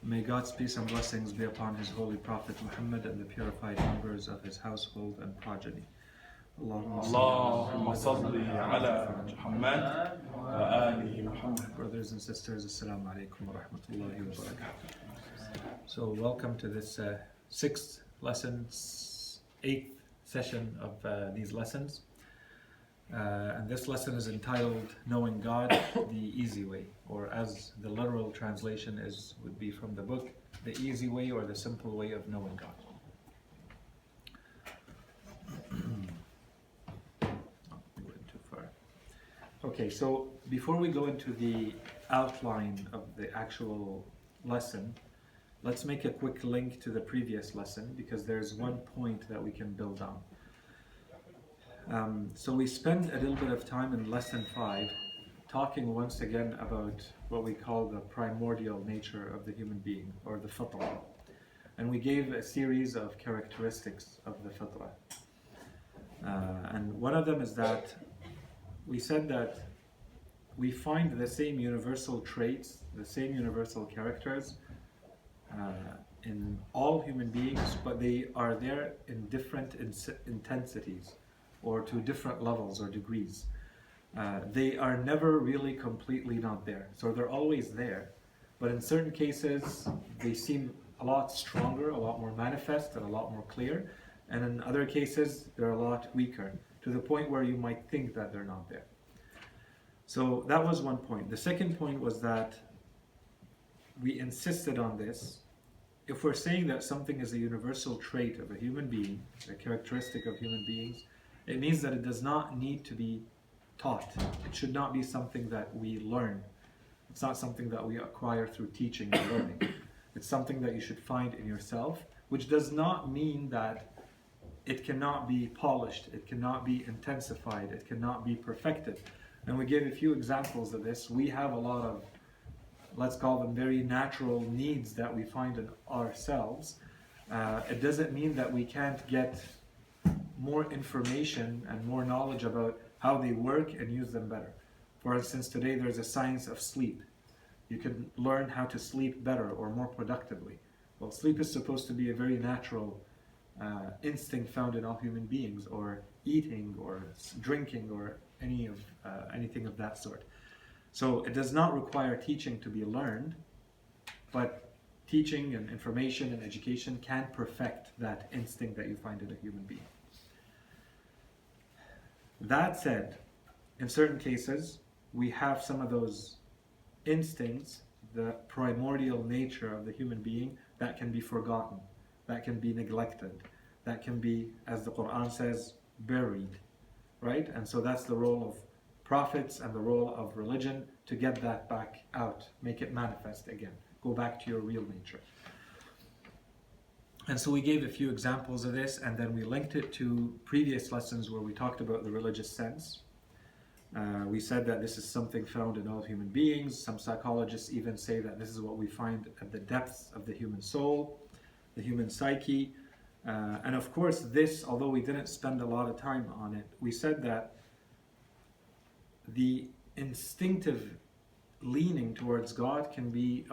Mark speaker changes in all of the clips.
Speaker 1: May God's peace and blessings be upon His holy Prophet Muhammad and the purified members of his household and progeny.
Speaker 2: اللهم صل على محمد وآل محمد.
Speaker 1: Brothers and sisters, Assalamu alaikum wa rahmatullahi wa barakatuh. So welcome to this sixth lesson, eighth session of these lessons. And this lesson is entitled Knowing God the Easy Way, or as the literal translation would be from the book, The Easy Way or the Simple Way of Knowing God. We went too far. Okay, so before we go into the outline of the actual lesson, let's make a quick link to the previous lesson because there's one point that we can build on. So we spent a little bit of time in lesson 5 talking once again about what we call the primordial nature of the human being, or the fitrah. And we gave a series of characteristics of the fitrah. And one of them is that we said that we find the same universal traits, the same universal characters in all human beings, but they are there in different intensities, or to different levels or degrees. They are never really completely not there. So they're always there, but in certain cases they seem a lot stronger, a lot more manifest, and a lot more clear. And in other cases they're a lot weaker, to the point where you might think that they're not there. So that was one point. The second point was that we insisted on this. If we're saying that something is a universal trait of a human being, a characteristic of human beings, it means that it does not need to be taught. It should not be something that we learn. It's not something that we acquire through teaching and learning. It's something that you should find in yourself, which does not mean that it cannot be polished, it cannot be intensified, it cannot be perfected. And we gave a few examples of this. We have a lot of, let's call them very natural needs that we find in ourselves. It doesn't mean that we can't get more information and more knowledge about how they work and use them better. For instance, today there's a science of sleep. You can learn how to sleep better or more productively. Well, sleep is supposed to be a very natural instinct found in all human beings, or eating or drinking or anything of that sort. So it does not require teaching to be learned, but teaching and information and education can perfect that instinct that you find in a human being. That said, in certain cases, we have some of those instincts, the primordial nature of the human being, that can be forgotten, that can be neglected, that can be, as the Quran says, buried, right? And so that's the role of prophets and the role of religion, to get that back out, make it manifest again, go back to your real nature. And so we gave a few examples of this, and then we linked it to previous lessons where we talked about the religious sense. We said that this is something found in all human beings. Some psychologists even say that this is what we find at the depths of the human soul, the human psyche. And of course this, although we didn't spend a lot of time on it, we said that the instinctive leaning towards God can be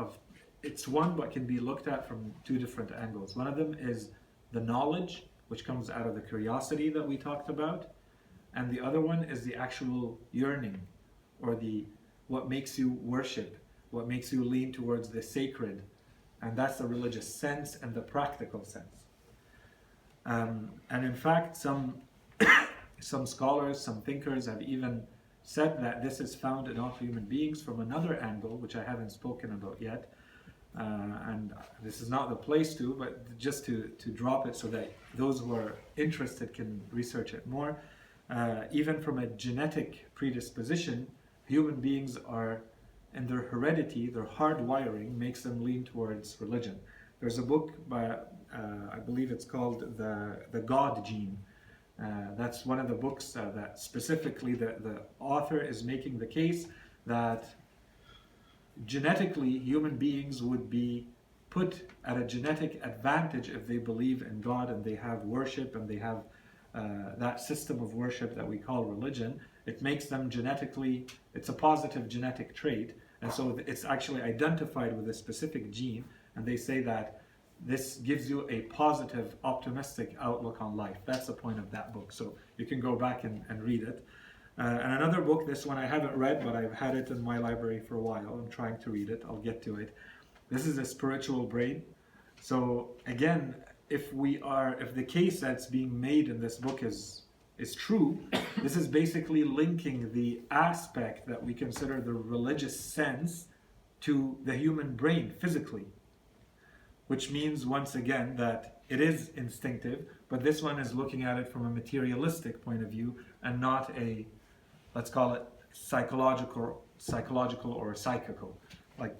Speaker 1: it's one, but can be looked at from two different angles. One of them is the knowledge, which comes out of the curiosity that we talked about, and the other one is the actual yearning, or what makes you worship, what makes you lean towards the sacred, and that's the religious sense and the practical sense. And in fact, some scholars, some thinkers have even said that this is found in all human beings from another angle, which I haven't spoken about yet. And this is not the place to, but just to drop it so that those who are interested can research it more. Even from a genetic predisposition, human beings are, in their heredity, their hard-wiring makes them lean towards religion. There's a book by, I believe it's called the God Gene. That's one of the books that specifically the author is making the case that genetically human beings would be put at a genetic advantage if they believe in God and they have worship and they have that system of worship that we call religion. It makes them genetically, it's a positive genetic trait, and so it's actually identified with a specific gene, And they say that this gives you a positive, optimistic outlook on life. That's the point of that book. So you can go back and read it. And another book, this one I haven't read, but I've had it in my library for a while. I'm trying to read it. I'll get to it. This is A Spiritual Brain. So again, if the case that's being made in this book is true, this is basically linking the aspect that we consider the religious sense to the human brain physically, which means once again that it is instinctive, but this one is looking at it from a materialistic point of view and not a, let's call it psychological or psychical. Like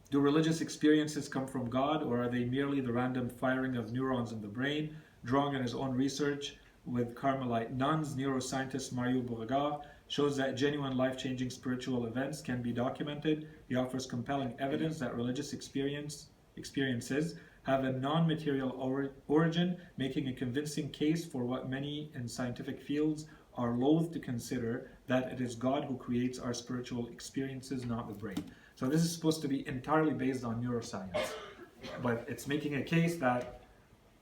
Speaker 1: do religious experiences come from God, or are they merely the random firing of neurons in the brain? Drawing on his own research with Carmelite nuns, neuroscientist Mario Beauregard shows that genuine life-changing spiritual events can be documented. He offers compelling evidence that religious experiences have a non-material origin, making a convincing case for what many in scientific fields are loath to consider, that it is God who creates our spiritual experiences, not the brain. So this is supposed to be entirely based on neuroscience, but it's making a case that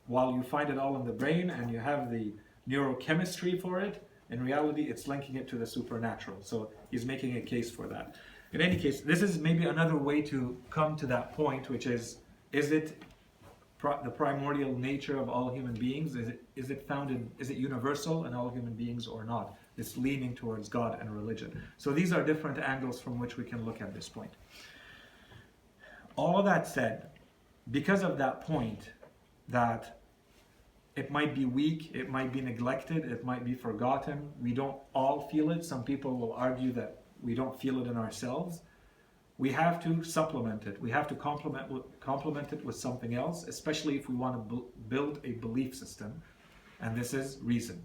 Speaker 1: while you find it all in the brain and you have the neurochemistry for it, in reality it's linking it to the supernatural. So he's making a case for that. In any case, this is maybe another way to come to that point, which is it the primordial nature of all human beings? Is it universal in all human beings or not? This leaning towards God and religion. So these are different angles from which we can look at this point. All of that said, because of that point, that it might be weak, it might be neglected, it might be forgotten, we don't all feel it. Some people will argue that we don't feel it in ourselves. We have to supplement it. We have to complement it with something else, especially if we want to build a belief system. And this is reason.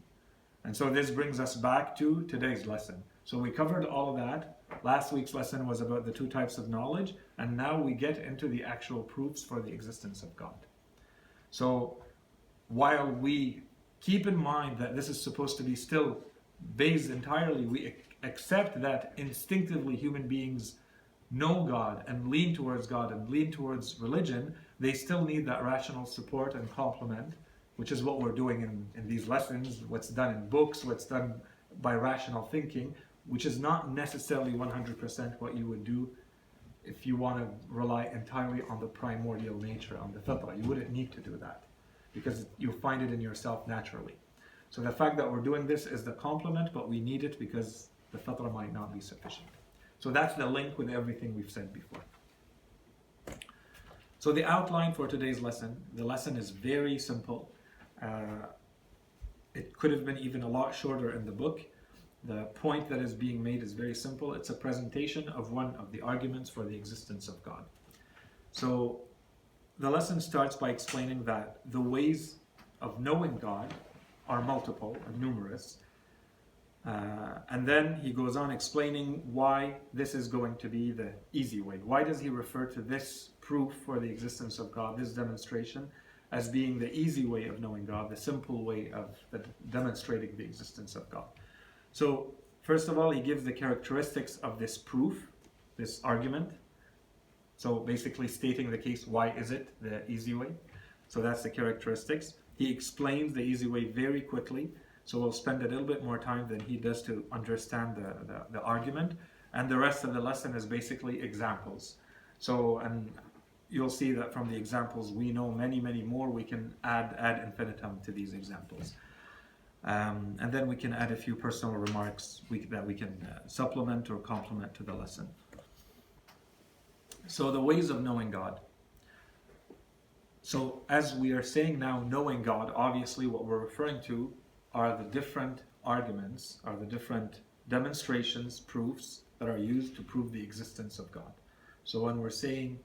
Speaker 1: And so this brings us back to today's lesson. So we covered all of that. Last week's lesson was about the two types of knowledge. And now we get into the actual proofs for the existence of God. So while we keep in mind that this is supposed to be still based entirely, we accept that instinctively human beings know God and lean towards God and lean towards religion, they still need that rational support and complement, which is what we're doing in these lessons, what's done in books, what's done by rational thinking, which is not necessarily 100% what you would do if you want to rely entirely on the primordial nature, on the fitrah. You wouldn't need to do that because you find it in yourself naturally. So the fact that we're doing this is the complement, but we need it because the fitrah might not be sufficient. So that's the link with everything we've said before. So the outline for today's lesson, the lesson is very simple. It could have been even a lot shorter in the book. The point that is being made is very simple. It's a presentation of one of the arguments for the existence of God. So the lesson starts by explaining that the ways of knowing God are multiple and numerous. And then he goes on explaining why this is going to be the easy way. Why does he refer to this proof for the existence of God, this demonstration, as being the easy way of knowing God, the simple way of demonstrating the existence of God? So, first of all, he gives the characteristics of this proof, this argument. So basically stating the case, why is it the easy way? So that's the characteristics. He explains the easy way very quickly. So we'll spend a little bit more time than he does to understand the argument. And the rest of the lesson is basically examples. So, and you'll see that from the examples we know many, many more. We can add ad infinitum to these examples. And then we can add a few personal remarks that we can supplement or complement to the lesson. So the ways of knowing God. So as we are saying now, knowing God, obviously what we're referring to are the different arguments, are the different demonstrations, proofs that are used to prove the existence of God. So when we're saying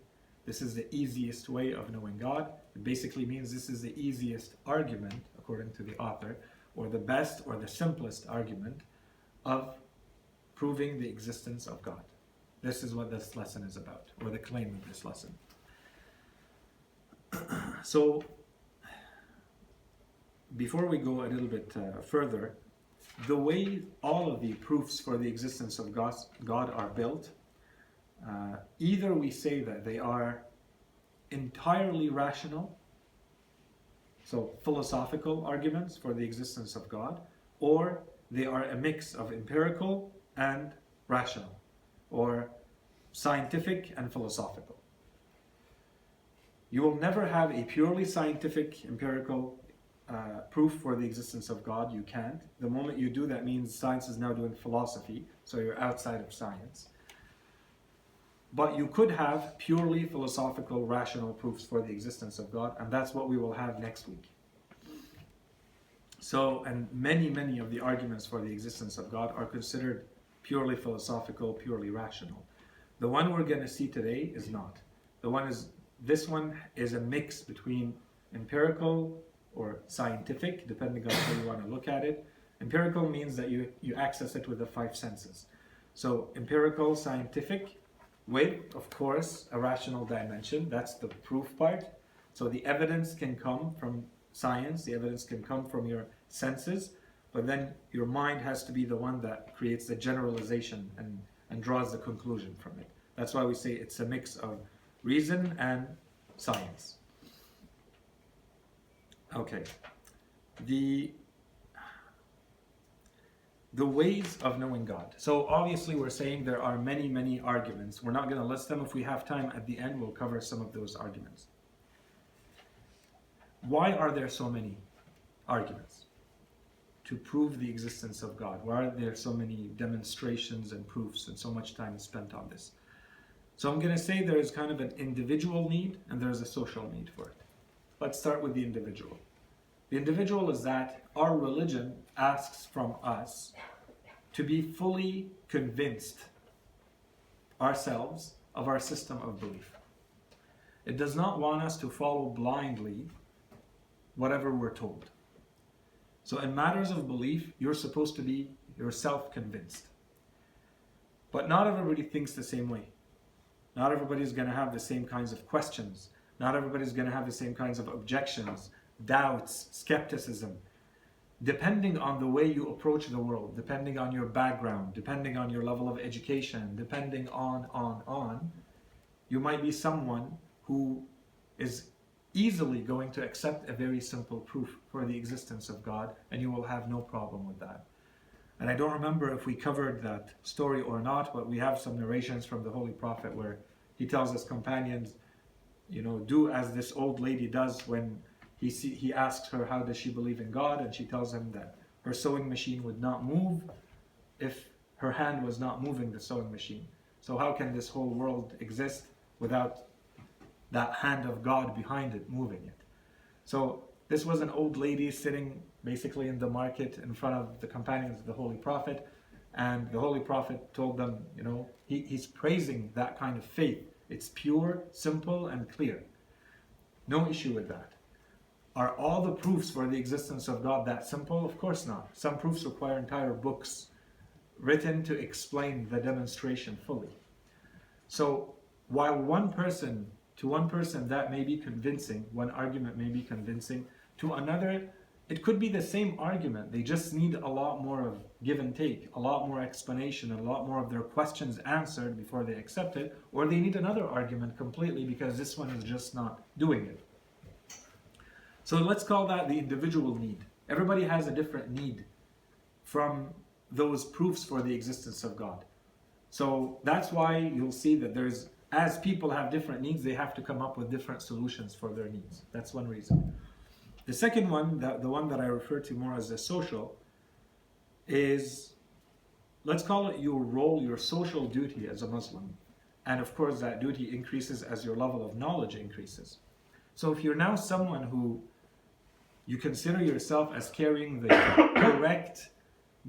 Speaker 1: this is the easiest way of knowing God, it basically means this is the easiest argument, according to the author, or the best or the simplest argument of proving the existence of God. This is what this lesson is about, or the claim of this lesson. So, before we go a little bit further, the way all of the proofs for the existence of God are built Either we say that they are entirely rational, so philosophical arguments for the existence of God, or they are a mix of empirical and rational, or scientific and philosophical. You will never have a purely scientific, empirical proof for the existence of God. You can't. The moment you do, that means science is now doing philosophy, so you're outside of science. But you could have purely philosophical, rational proofs for the existence of God, and that's what we will have next week. So, and many of the arguments for the existence of God are considered purely philosophical, purely rational. The one we're going to see today is not. This one is a mix between empirical or scientific, depending on how you want to look at it. Empirical means that you access it with the five senses. So empirical, scientific, with, of course, a rational dimension. That's the proof part. So the evidence can come from science, the evidence can come from your senses, but then your mind has to be the one that creates the generalization and draws the conclusion from it. That's why we say it's a mix of reason and science. Okay. The ways of knowing God. So obviously we're saying there are many arguments. We're not going to list them. If we have time at the end, we'll cover some of those arguments. Why are there so many arguments to prove the existence of God? Why are there so many demonstrations and proofs and so much time spent on this? So I'm going to say there is kind of an individual need and there's a social need for it. Let's start with the individual. The individual is that our religion asks from us to be fully convinced ourselves of our system of belief. It does not want us to follow blindly whatever we're told. So in matters of belief, you're supposed to be yourself convinced. But not everybody thinks the same way. Not everybody's going to have the same kinds of questions. Not everybody's going to have the same kinds of objections, doubts, skepticism. Depending on the way you approach the world, depending on your background, depending on your level of education, depending on, you might be someone who is easily going to accept a very simple proof for the existence of God, and you will have no problem with that. And I don't remember if we covered that story or not, but we have some narrations from the Holy Prophet where he tells his companions, do as this old lady does when he asks her how does she believe in God, and she tells him that her sewing machine would not move if her hand was not moving the sewing machine. So how can this whole world exist without that hand of God behind it moving it? So this was an old lady sitting basically in the market in front of the companions of the Holy Prophet, and the Holy Prophet told them, he's praising that kind of faith. It's pure, simple, and clear. No issue with that. Are all the proofs for the existence of God that simple? Of course not. Some proofs require entire books written to explain the demonstration fully. So while to one person that may be convincing, one argument may be convincing, to another it could be the same argument. They just need a lot more of give and take, a lot more explanation, a lot more of their questions answered before they accept it, or they need another argument completely because this one is just not doing it. So let's call that the individual need. Everybody has a different need from those proofs for the existence of God. So that's why you'll see that as people have different needs, they have to come up with different solutions for their needs. That's one reason. The second one, the one that I refer to more as a social, is, let's call it your role, your social duty as a Muslim. And of course that duty increases as your level of knowledge increases. So if you're now someone who you consider yourself as carrying the correct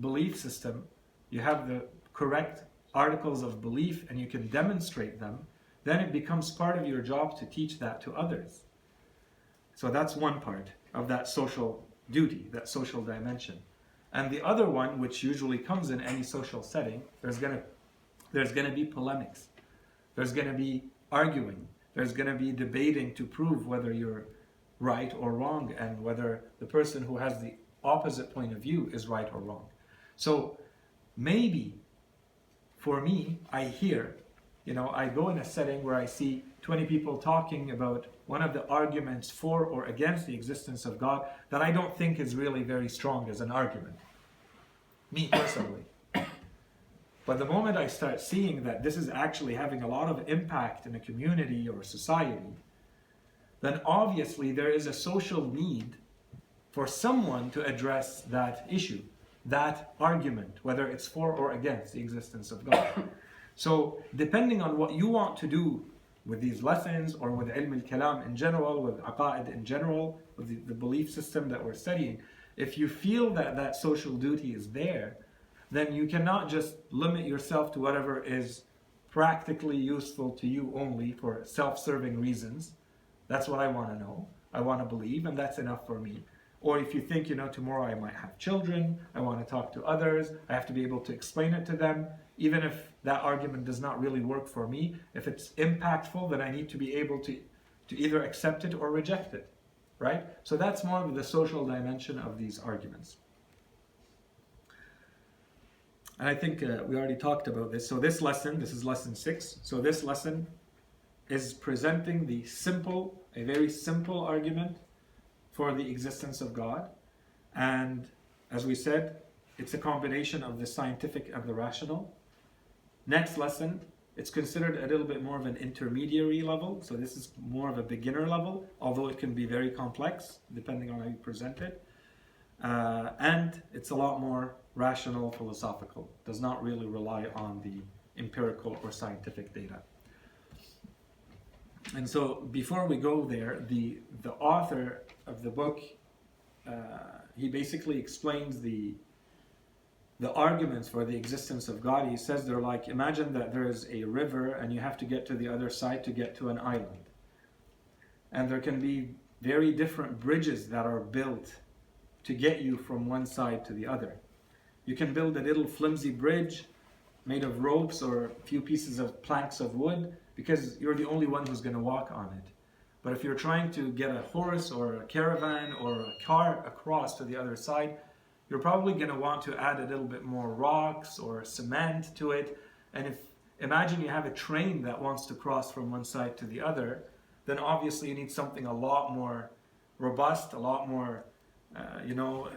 Speaker 1: belief system, you have the correct articles of belief and you can demonstrate them, then it becomes part of your job to teach that to others. So that's one part of that social duty, that social dimension. And the other one, which usually comes in any social setting, there's going to be polemics. There's going to be arguing. There's going to be debating to prove whether you're right or wrong and whether the person who has the opposite point of view is right or wrong. So maybe for me, I hear I go in a setting where I see 20 people talking about one of the arguments for or against the existence of God that I don't think is really very strong as an argument, me personally. But the moment I start seeing that this is actually having a lot of impact in a community or society, then obviously there is a social need for someone to address that issue, that argument, whether it's for or against the existence of God. So depending on what you want to do with these lessons or with ilm al-kalam in general, with aqa'id in general, with the belief system that we're studying, if you feel that that social duty is there, then you cannot just limit yourself to whatever is practically useful to you only for self-serving reasons. That's what I want to know, I want to believe, and that's enough for me. Or if you think, tomorrow I might have children, I want to talk to others, I have to be able to explain it to them, even if that argument does not really work for me, if it's impactful, then I need to be able to either accept it or reject it, right? So that's more of the social dimension of these arguments. And I think we already talked about this. So this is lesson 6. So this lesson is presenting a very simple argument for the existence of God. And as we said, it's a combination of the scientific and the rational. Next lesson, it's considered a little bit more of an intermediary level. So this is more of a beginner level, although it can be very complex depending on how you present it. And it's a lot more rational, philosophical. Does not really rely on the empirical or scientific data. And so before we go there, the author of the book, he basically explains the arguments for the existence of God. He says they're like, imagine that there is a river and you have to get to the other side to get to an island. And there can be very different bridges that are built to get you from one side to the other. You can build a little flimsy bridge made of ropes or a few pieces of planks of wood because you're the only one who's going to walk on it. But if you're trying to get a horse or a caravan or a car across to the other side, you're probably going to want to add a little bit more rocks or cement to it. And imagine you have a train that wants to cross from one side to the other, then obviously you need something a lot more robust, a lot more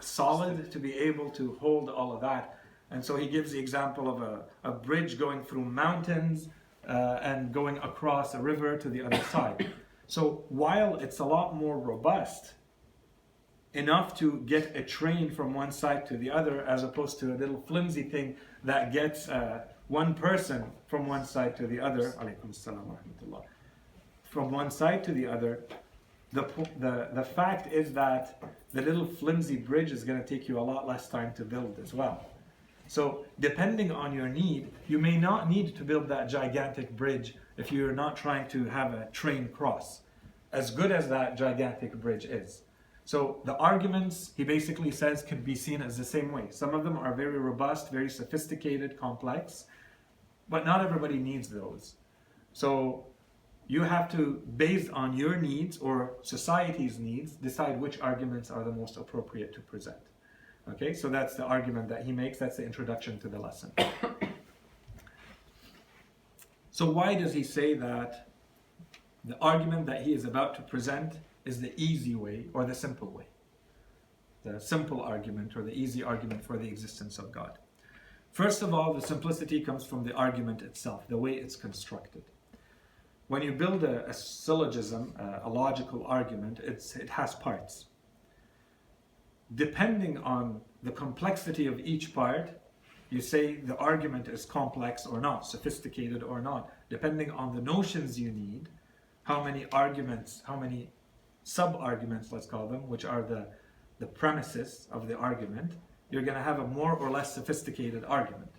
Speaker 1: solid to be able to hold all of that. And so he gives the example of a bridge going through mountains and going across a river to the other side. So while it's a lot more robust, enough to get a train from one side to the other, as opposed to a little flimsy thing that gets one person from one side to the other, alaykum assalam wa rahmatullah, from one side to the other, the fact is that the little flimsy bridge is going to take you a lot less time to build as well. So depending on your need, you may not need to build that gigantic bridge if you're not trying to have a train cross, as good as that gigantic bridge is. So the arguments, he basically says, can be seen as the same way. Some of them are very robust, very sophisticated, complex, but not everybody needs those. So you have to, based on your needs or society's needs, decide which arguments are the most appropriate to present. Okay, so that's the argument that he makes. That's the introduction to the lesson. So why does he say that the argument that he is about to present is the easy way or the simple way? The simple argument or the easy argument for the existence of God. First of all, the simplicity comes from the argument itself, the way it's constructed. When you build a syllogism, a logical argument, it has parts. Depending on the complexity of each part, you say the argument is complex or not, sophisticated or not. Depending on the notions you need, how many arguments, how many sub-arguments, let's call them, which are the premises of the argument, you're going to have a more or less sophisticated argument.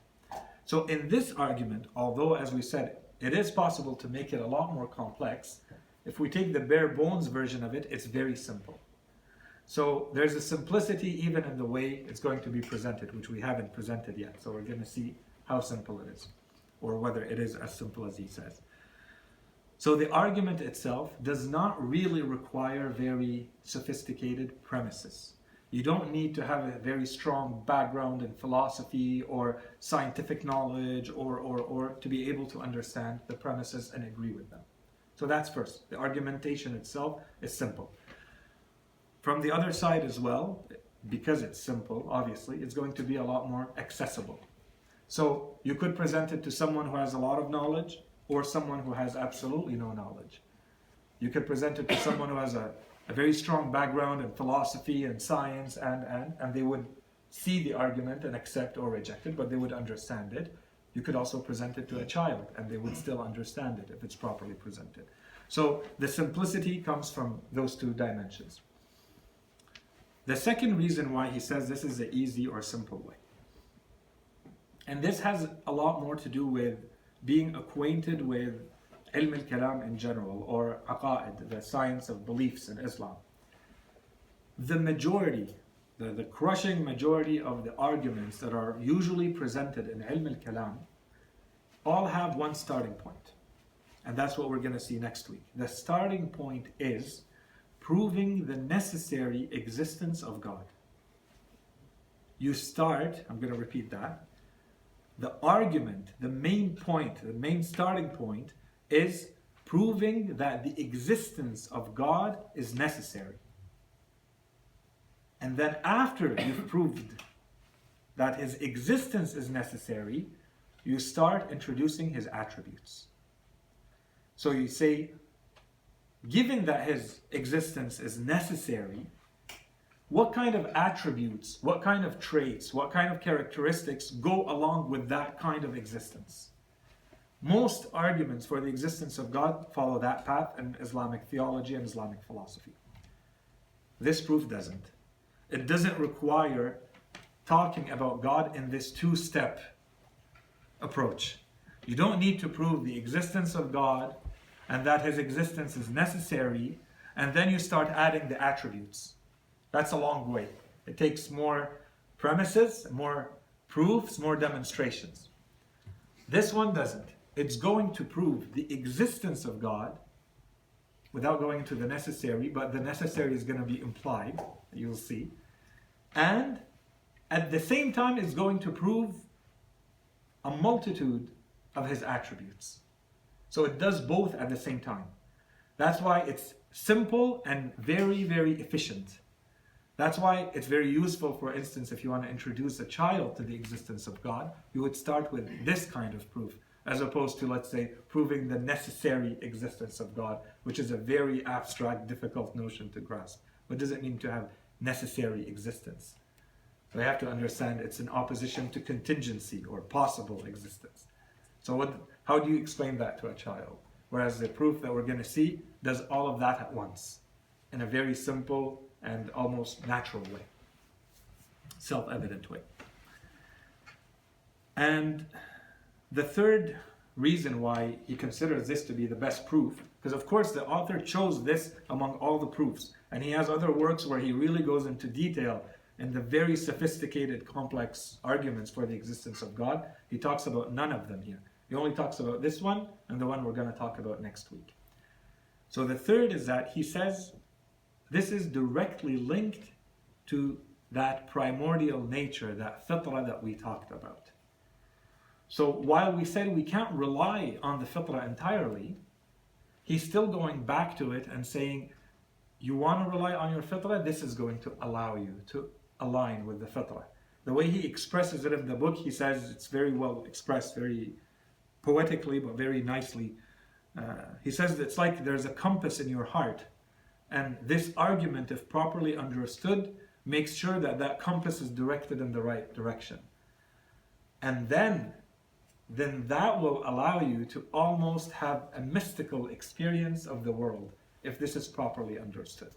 Speaker 1: So in this argument, although, as we said, it is possible to make it a lot more complex, if we take the bare bones version of it, it's very simple. So there's a simplicity even in the way it's going to be presented, which we haven't presented yet. So we're going to see how simple it is, or whether it is as simple as he says. So the argument itself does not really require very sophisticated premises. You don't need to have a very strong background in philosophy or scientific knowledge or to be able to understand the premises and agree with them. So that's first. The argumentation itself is simple. From the other side as well, because it's simple, obviously, it's going to be a lot more accessible. So you could present it to someone who has a lot of knowledge or someone who has absolutely no knowledge. You could present it to someone who has a very strong background in philosophy and science, and they would see the argument and accept or reject it, but they would understand it. You could also present it to a child, and they would still understand it if it's properly presented. So the simplicity comes from those two dimensions. The second reason why he says this is the easy or simple way, and this has a lot more to do with being acquainted with ilm al-kalam in general, or aqa'id, the science of beliefs in Islam. The majority, the crushing majority of the arguments that are usually presented in ilm al-kalam all have one starting point. And that's what we're going to see next week. The starting point is proving the necessary existence of God. You start, I'm going to repeat that, the argument, the main point, the main starting point is proving that the existence of God is necessary. And then after you've proved that his existence is necessary, you start introducing his attributes. So you say, given that his existence is necessary, what kind of attributes, what kind of traits, what kind of characteristics go along with that kind of existence? Most arguments for the existence of God follow that path in Islamic theology and Islamic philosophy. This proof doesn't. It doesn't require talking about God in this two-step approach. You don't need to prove the existence of God and that his existence is necessary, and then you start adding the attributes. That's a long way. It takes more premises, more proofs, more demonstrations. This one doesn't. It's going to prove the existence of God without going into the necessary, but the necessary is going to be implied, you'll see. And at the same time, it's going to prove a multitude of his attributes. So it does both at the same time. That's why it's simple and very, very efficient. That's why it's very useful, for instance, if you want to introduce a child to the existence of God, you would start with this kind of proof, as opposed to, let's say, proving the necessary existence of God, which is a very abstract, difficult notion to grasp. What does it mean to have necessary existence? We have to understand it's in opposition to contingency or possible existence. So how do you explain that to a child? Whereas the proof that we're going to see does all of that at once, in a very simple and almost natural way, self-evident way. And the third reason why he considers this to be the best proof, because of course the author chose this among all the proofs, and he has other works where he really goes into detail in the very sophisticated, complex arguments for the existence of God. He talks about none of them here. He only talks about this one and the one we're going to talk about next week. So the third is that he says this is directly linked to that primordial nature, that fitrah that we talked about. So while we said we can't rely on the fitrah entirely, he's still going back to it and saying, you want to rely on your fitrah, this is going to allow you to align with the fitrah. The way he expresses it in the book, he says it's very well expressed, very poetically, but very nicely. He says it's like there's a compass in your heart, and this argument, if properly understood, makes sure that that compass is directed in the right direction. And then that will allow you to almost have a mystical experience of the world, if this is properly understood.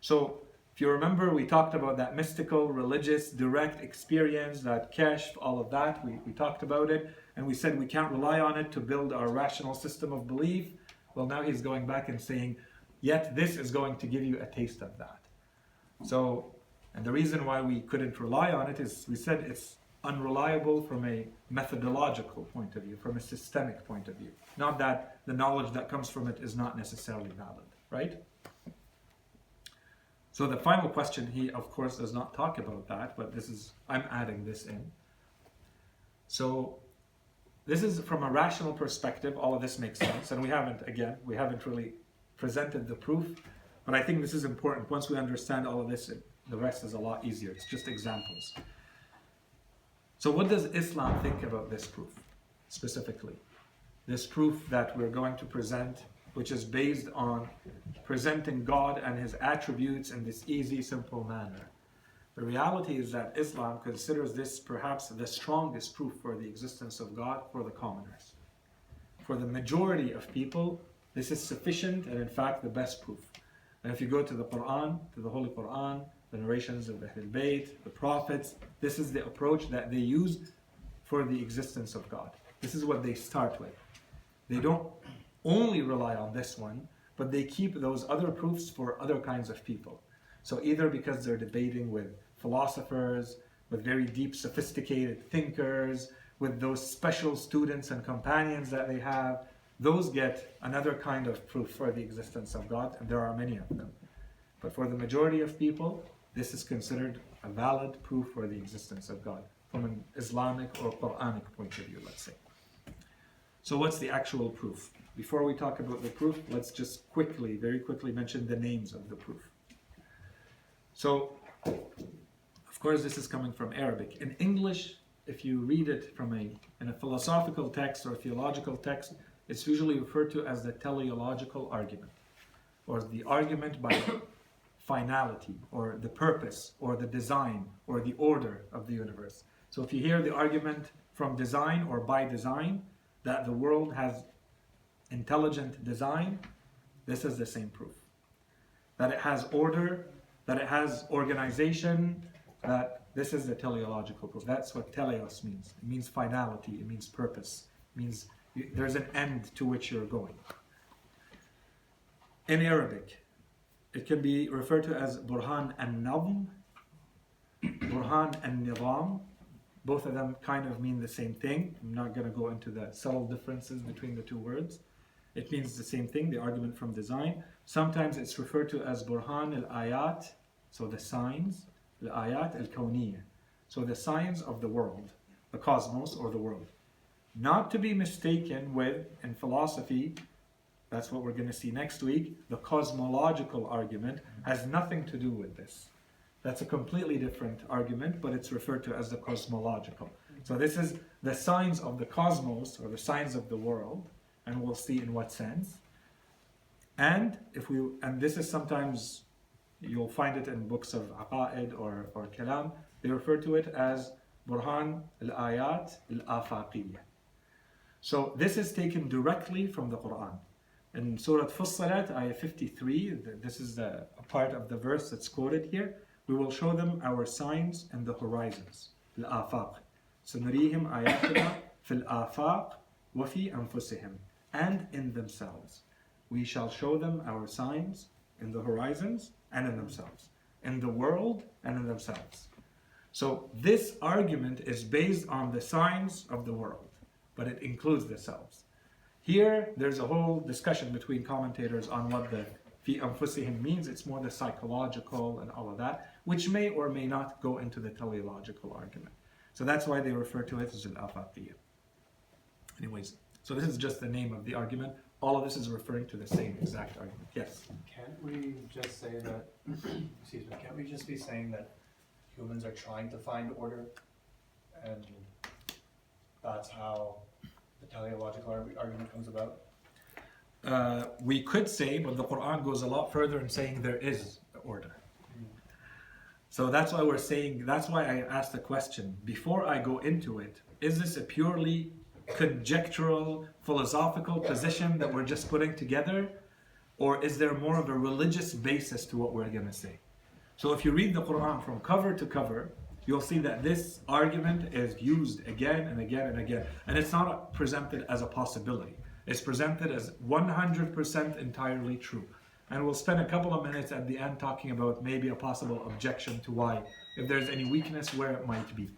Speaker 1: So, if you remember, we talked about that mystical, religious, direct experience, that kashf, all of that. We talked about it, and we said we can't rely on it to build our rational system of belief. Well, now he's going back and saying, yet this is going to give you a taste of that. So, and the reason why we couldn't rely on it is we said it's unreliable from a methodological point of view, from a systemic point of view. Not that the knowledge that comes from it is not necessarily valid, right? So the final question, he of course does not talk about that, but I'm adding this in. So this is from a rational perspective, all of this makes sense, and we haven't really presented the proof, but I think this is important. Once we understand all of this, the rest is a lot easier. It's just examples. So what does Islam think about this proof, specifically? This proof that we're going to present, which is based on presenting God and His attributes in this easy, simple manner. The reality is that Islam considers this perhaps the strongest proof for the existence of God for the commoners. For the majority of people, this is sufficient and in fact the best proof. And if you go to the Quran, to the Holy Quran, the narrations of the Ahlul Bayt, the prophets, this is the approach that they use for the existence of God. This is what they start with. They don't only rely on this one, but they keep those other proofs for other kinds of people. So either because they're debating with philosophers, with very deep, sophisticated thinkers, with those special students and companions that they have, those get another kind of proof for the existence of God, and there are many of them. But for the majority of people, this is considered a valid proof for the existence of God, from an Islamic or Quranic point of view, let's say. So what's the actual proof? Before we talk about the proof, let's just very quickly mention the names of the proof. So, of course, this is coming from Arabic. In English, if you read it in a philosophical text or theological text, it's usually referred to as the teleological argument, or the argument by finality, or the purpose, or the design, or the order of the universe. So if you hear the argument from design or by design, that the world has intelligent design, this is the same proof. That it has order, that it has organization, that this is the teleological proof. That's what teleos means. It means finality, it means purpose, it means there's an end to which you're going. In Arabic, it can be referred to as Burhan an-Nadm, Burhan an-Nizam. Both of them kind of mean the same thing. I'm not going to go into the subtle differences between the two words. It means the same thing, the argument from design. Sometimes it's referred to as Burhan al-Ayat, so the signs, al-Ayat al-Kawniyya, so the signs of the world, the cosmos or the world. Not to be mistaken with, in philosophy, that's what we're going to see next week, the cosmological argument has nothing to do with this. That's a completely different argument, but it's referred to as the cosmological. So this is the signs of the cosmos, or the signs of the world, and we'll see in what sense. And this is sometimes, you'll find it in books of Aqa'id or Kalam, they refer to it as Burhan al-Ayat al-Afaqiyya. So this is taken directly from the Quran. In Surah Fussilat, ayah 53, this is a part of the verse that's quoted here. We will show them our signs in the horizons, al-afaq. سنريهم آياتنا في الآفاق وفي أنفسهم, and in themselves. We shall show them our signs in the horizons and in themselves, in the world and in themselves. So this argument is based on the signs of the world, but it includes the selves. Here, there's a whole discussion between commentators on what the fi anfusihim means. It's more the psychological and all of that, which may or may not go into the teleological argument. So that's why they refer to it as al-afaqiyya. Anyways, so this is just the name of the argument. All of this is referring to the same exact argument. Yes?
Speaker 3: Can't we just say that, can't we just be saying that humans are trying to find order, and that's how the teleological argument comes about?
Speaker 1: We could say, but the Quran goes a lot further in saying there is order. So that's why we're saying, that's why I asked the question, before I go into it, is this a purely conjectural, philosophical position that we're just putting together? Or is there more of a religious basis to what we're going to say? So if you read the Quran from cover to cover, you'll see that this argument is used again and again and again. And it's not presented as a possibility. It's presented as 100% entirely true. And we'll spend a couple of minutes at the end talking about maybe a possible objection to why, if there's any weakness, where it might be.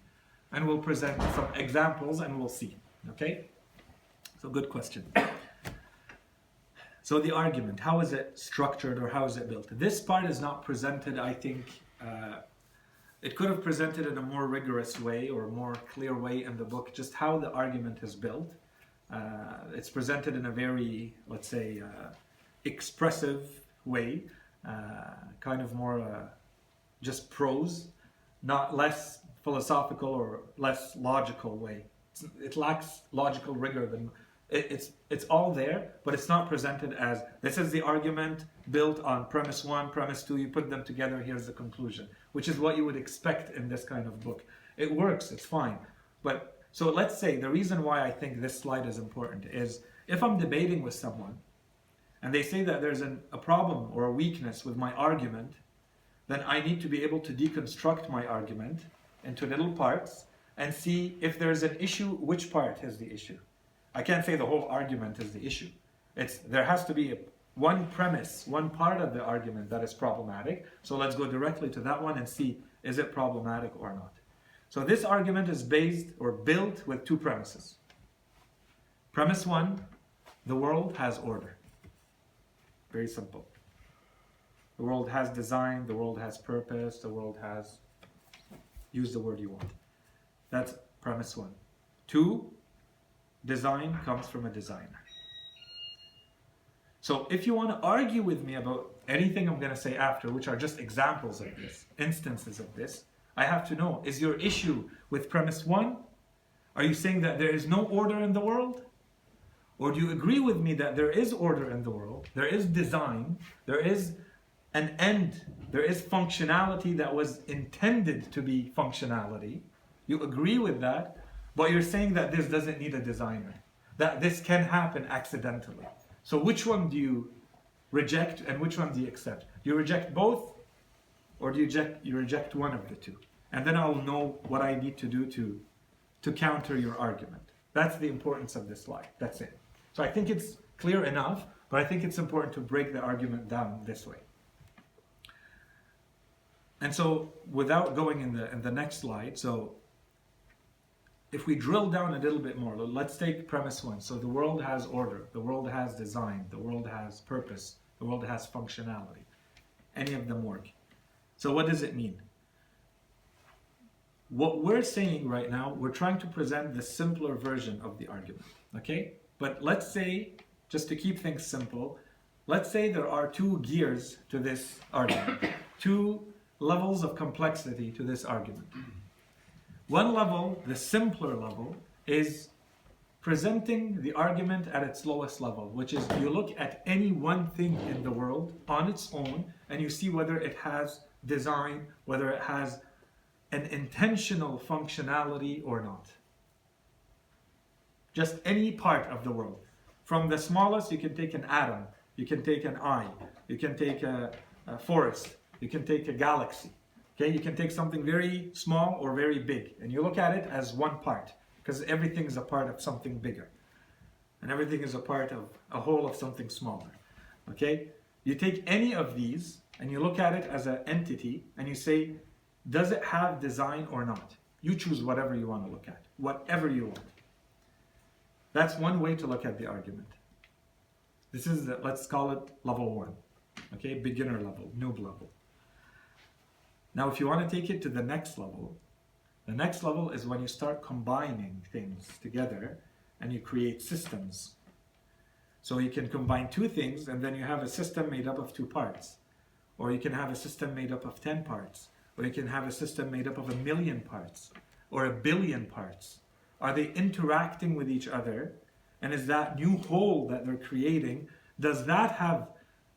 Speaker 1: And we'll present some examples and we'll see. Okay? So good question. So the argument, how is it structured or how is it built? This part is not presented, I think, it could have presented in a more rigorous way or a more clear way in the book, just how the argument is built. It's presented in a very, let's say, expressive way, kind of more just prose, not less philosophical or less logical way. It lacks logical rigor than it's all there, but it's not presented as this is the argument built on premise 1, premise 2, you put them together, here's the conclusion, which is what you would expect in this kind of book. It works, it's fine. But so let's say the reason why I think this slide is important is if I'm debating with someone and they say that there's a problem or a weakness with my argument, then I need to be able to deconstruct my argument into little parts and see if there's an issue, which part is the issue. I can't say the whole argument is the issue. There has to be one premise, one part of the argument that is problematic. So let's go directly to that one and see, is it problematic or not? So this argument is based or built with two premises. Premise 1, the world has order. Very simple. The world has design, the world has purpose, the world has, use the word you want. That's premise 1. 2, design comes from a designer. So if you want to argue with me about anything I'm going to say after, which are just examples of this, instances of this, I have to know, is your issue with premise 1? Are you saying that there is no order in the world? Or do you agree with me that there is order in the world, there is design, there is an end, there is functionality that was intended to be functionality? You agree with that, but you're saying that this doesn't need a designer, that this can happen accidentally. So which one do you reject and which one do you accept? You reject both, or do you reject one of the two? And then I'll know what I need to do to counter your argument. That's the importance of this slide. That's it. So I think it's clear enough, but I think it's important to break the argument down this way. And so without going in the next slide, so if we drill down a little bit more, let's take premise 1. So the world has order, the world has design, the world has purpose, the world has functionality. Any of them work. So what does it mean? What we're saying right now, we're trying to present the simpler version of the argument, okay? But let's say, just to keep things simple, let's say there are two gears to this argument, two levels of complexity to this argument. One level, the simpler level, is presenting the argument at its lowest level, which is you look at any one thing in the world on its own and you see whether it has design, whether it has an intentional functionality or not. Just any part of the world. From the smallest, you can take an atom, you can take an eye, you can take a forest, you can take a galaxy. Okay, you can take something very small or very big, and you look at it as one part, because everything is a part of something bigger, and everything is a part of a whole of something smaller. Okay, you take any of these and you look at it as an entity, and you say, does it have design or not? You choose whatever you want to look at, whatever you want. That's one way to look at the argument. This is, let's call it level 1. Okay, beginner level, noob level. Now, if you want to take it to the next level is when you start combining things together and you create systems. So you can combine two things and then you have a system made up of 2 parts. Or you can have a system made up of 10 parts. Or you can have a system made up of 1,000,000 parts. Or 1,000,000,000 parts. Are they interacting with each other? And is that new whole that they're creating, does that have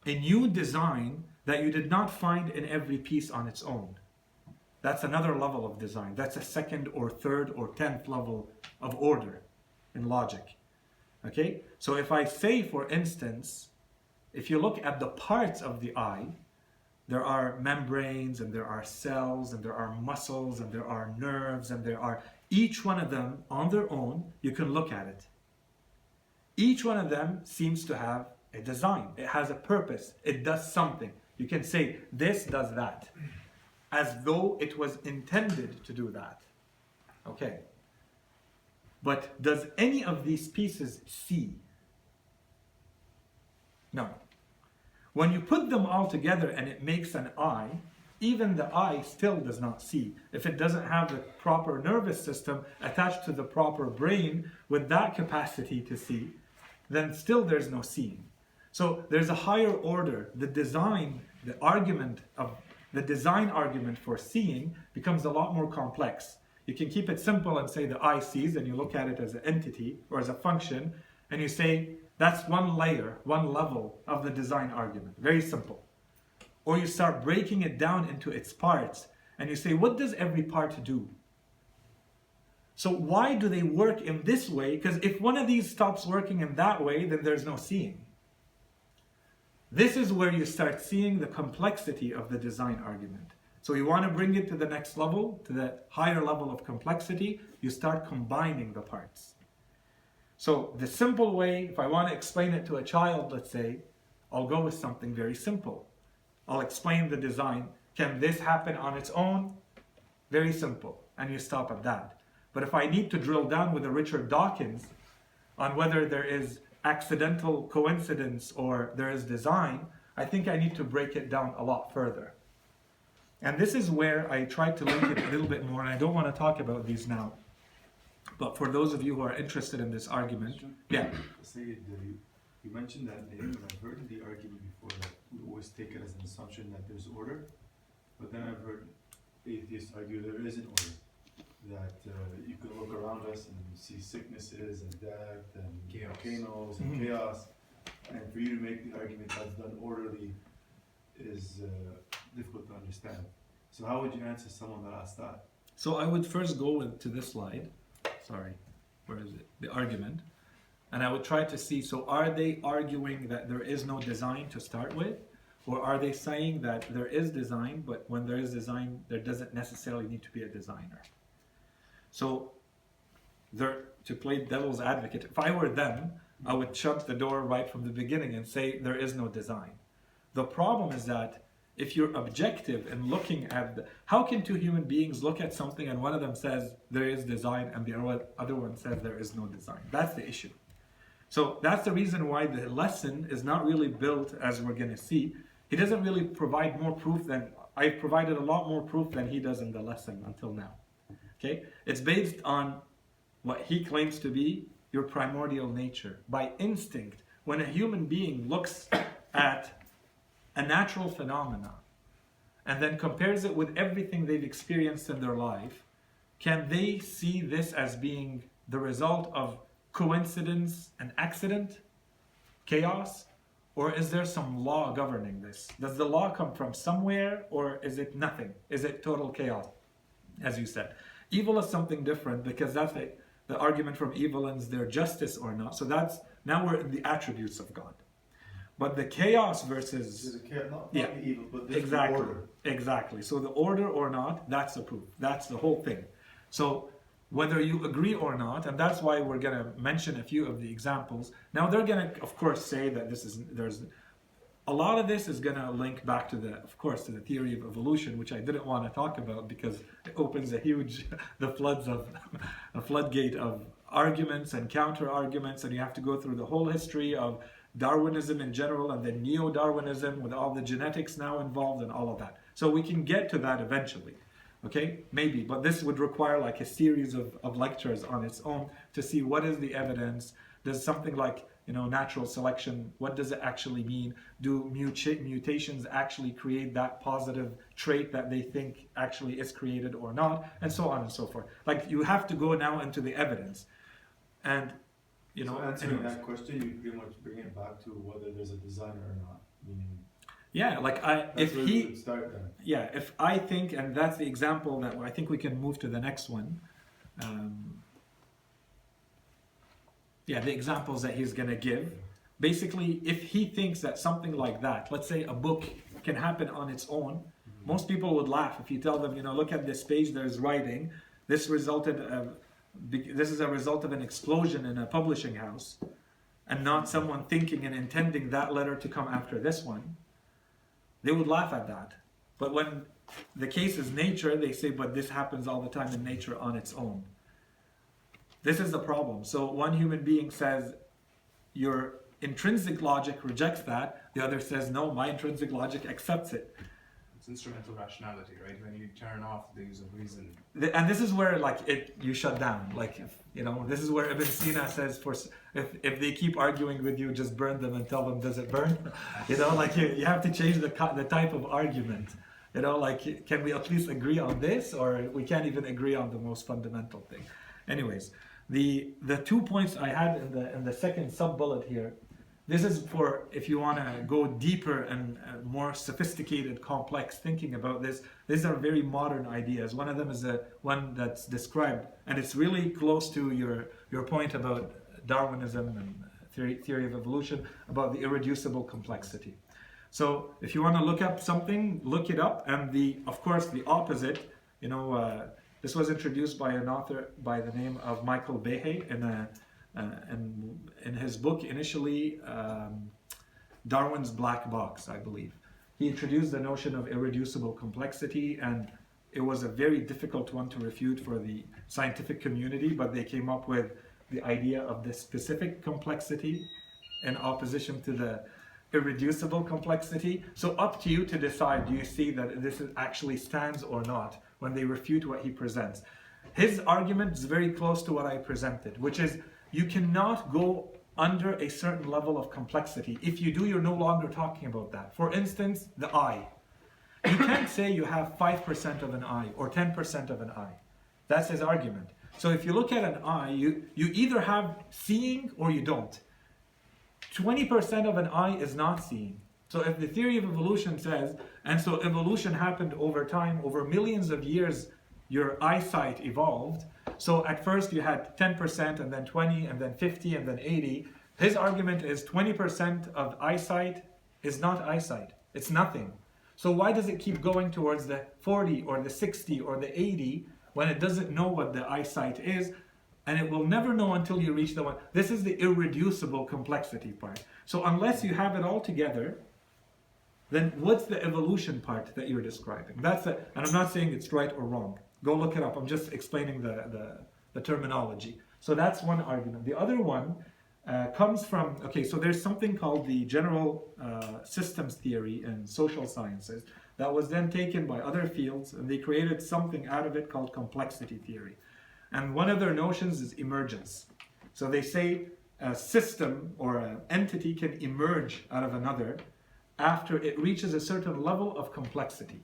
Speaker 1: a new design that you did not find in every piece on its own? That's another level of design. That's a second or third or 10th level of order in logic. Okay? So if I say, for instance, if you look at the parts of the eye, there are membranes and there are cells and there are muscles and there are nerves and there are, each one of them on their own, you can look at it. Each one of them seems to have a design. It has a purpose. It does something. You can say, this does that, as though it was intended to do that. Okay. But does any of these pieces see? No. When you put them all together and it makes an eye, even the eye still does not see. If it doesn't have the proper nervous system attached to the proper brain with that capacity to see, then still there's no seeing. So there's a higher order. The design argument for seeing becomes a lot more complex. You can keep it simple and say the eye sees, and you look at it as an entity or as a function, and you say that's one layer, one level of the design argument. Very simple. Or you start breaking it down into its parts, and you say, what does every part do? So why do they work in this way? Because if one of these stops working in that way, then there's no seeing. This is where you start seeing the complexity of the design argument. So you want to bring it to the next level, to the higher level of complexity, you start combining the parts. So the simple way, if I want to explain it to a child, let's say, I'll go with something very simple. I'll explain the design. Can this happen on its own? Very simple. And you stop at that. But if I need to drill down with a Richard Dawkins on whether there is accidental coincidence or there is design, I think I need to break it down a lot further. And this is where I tried to link it a little bit more, and I don't want to talk about these now. But for those of you who are interested in this argument, yeah.
Speaker 4: Sayid, you mentioned that name, and I've heard the argument before that we always take it as an assumption that there's order, but then I've heard atheists argue there is an order. That you can look around us and see sicknesses and death and volcanoes and chaos, and for you to make the argument that's done orderly is difficult to understand. So how would you answer someone that asks that?
Speaker 1: So I would first go to this slide. Sorry, where is it? The argument. And I would try to see, so are they arguing that there is no design to start with? Or are they saying that there is design, but when there is design, there doesn't necessarily need to be a designer? So, to play devil's advocate, if I were them, I would shut the door right from the beginning and say there is no design. The problem is that if you're objective in looking at how can two human beings look at something and one of them says there is design and the other one says there is no design? That's the issue. So that's the reason why the lesson is not really built, as we're going to see. He doesn't really provide more proof than, I've provided a lot more proof than he does in the lesson until now. Okay? It's based on what he claims to be your primordial nature. By instinct, when a human being looks at a natural phenomena and then compares it with everything they've experienced in their life, can they see this as being the result of coincidence and accident, chaos, or is there some law governing this? Does the law come from somewhere, or is it nothing? Is it total chaos, as you said? Evil is something different, because that's the argument from evil is there justice or not. So that's, now we're in the attributes of God. But the chaos versus...
Speaker 4: Not the evil, but this
Speaker 1: exactly,
Speaker 4: order.
Speaker 1: Exactly. So the order or not, that's the proof. That's the whole thing. So whether you agree or not, and that's why we're going to mention a few of the examples. Now they're going to, of course, say that there's a lot of this is going to link back to the theory of evolution, which I didn't want to talk about because it opens a floodgate of arguments and counter arguments, and you have to go through the whole history of Darwinism in general and then neo-Darwinism with all the genetics now involved and all of that. So we can get to that eventually. Okay, maybe, but this would require like a series of lectures on its own to see what is the evidence. Does something like, natural selection, what does it actually mean? Do mutations actually create that positive trait that they think actually is created or not? And so on and so forth. Like, you have to go now into the evidence. And,
Speaker 4: So answering that question, you pretty much bring it back to whether there's a designer or not. Meaning,
Speaker 1: yeah, like if I think, and that's the example that I think we can move to the next one. The examples that he's going to give. Basically, if he thinks that something like that, let's say a book can happen on its own, most people would laugh if you tell them, look at this page, there's writing. This is a result of an explosion in a publishing house, and not someone thinking and intending that letter to come after this one. They would laugh at that. But when the case is nature, they say, but this happens all the time in nature on its own. This is the problem. So one human being says, your intrinsic logic rejects that. The other says, no, my intrinsic logic accepts it.
Speaker 5: It's instrumental rationality, right? When you turn off the use of reason.
Speaker 1: And this is where you shut down. This is where Ibn Sina says, if they keep arguing with you, just burn them and tell them, does it burn? You have to change the type of argument. Can we at least agree on this, or we can't even agree on the most fundamental thing? Anyways, the 2 points I had in the second sub bullet here. This is for if you want to go deeper and more sophisticated, complex thinking about this. These are very modern ideas. One of them is the one that's described, and it's really close to your point about Darwinism and theory of evolution, about the irreducible complexity. So if you want to look up something, look it up. And of course, the opposite, this was introduced by an author by the name of Michael Behe in his book initially, Darwin's Black Box, I believe. He introduced the notion of irreducible complexity, and it was a very difficult one to refute for the scientific community, but they came up with the idea of the specific complexity in opposition to the irreducible complexity. So up to you to decide, do you see that this actually stands or not when they refute what he presents. His argument is very close to what I presented, which is you cannot go under a certain level of complexity. If you do, you're no longer talking about that. For instance, the eye. You can't say you have 5% of an eye or 10% of an eye. That's his argument. So if you look at an eye, you either have seeing or you don't. 20% of an eye is not seeing. So if the theory of evolution says, and so evolution happened over time, over millions of years, your eyesight evolved. So at first you had 10% and then 20 and then 50 and then 80. His argument is 20% of eyesight is not eyesight. It's nothing. So why does it keep going towards the 40 or the 60 or the 80 when it doesn't know what the eyesight is? And it will never know until you reach the one. This is the irreducible complexity part. So unless you have it all together, then what's the evolution part that you're describing? And I'm not saying it's right or wrong. Go look it up. I'm just explaining the terminology. So that's one argument. The other one comes from, so there's something called the general systems theory in social sciences that was then taken by other fields, and they created something out of it called complexity theory. And one of their notions is emergence. So they say a system or an entity can emerge out of another after it reaches a certain level of complexity.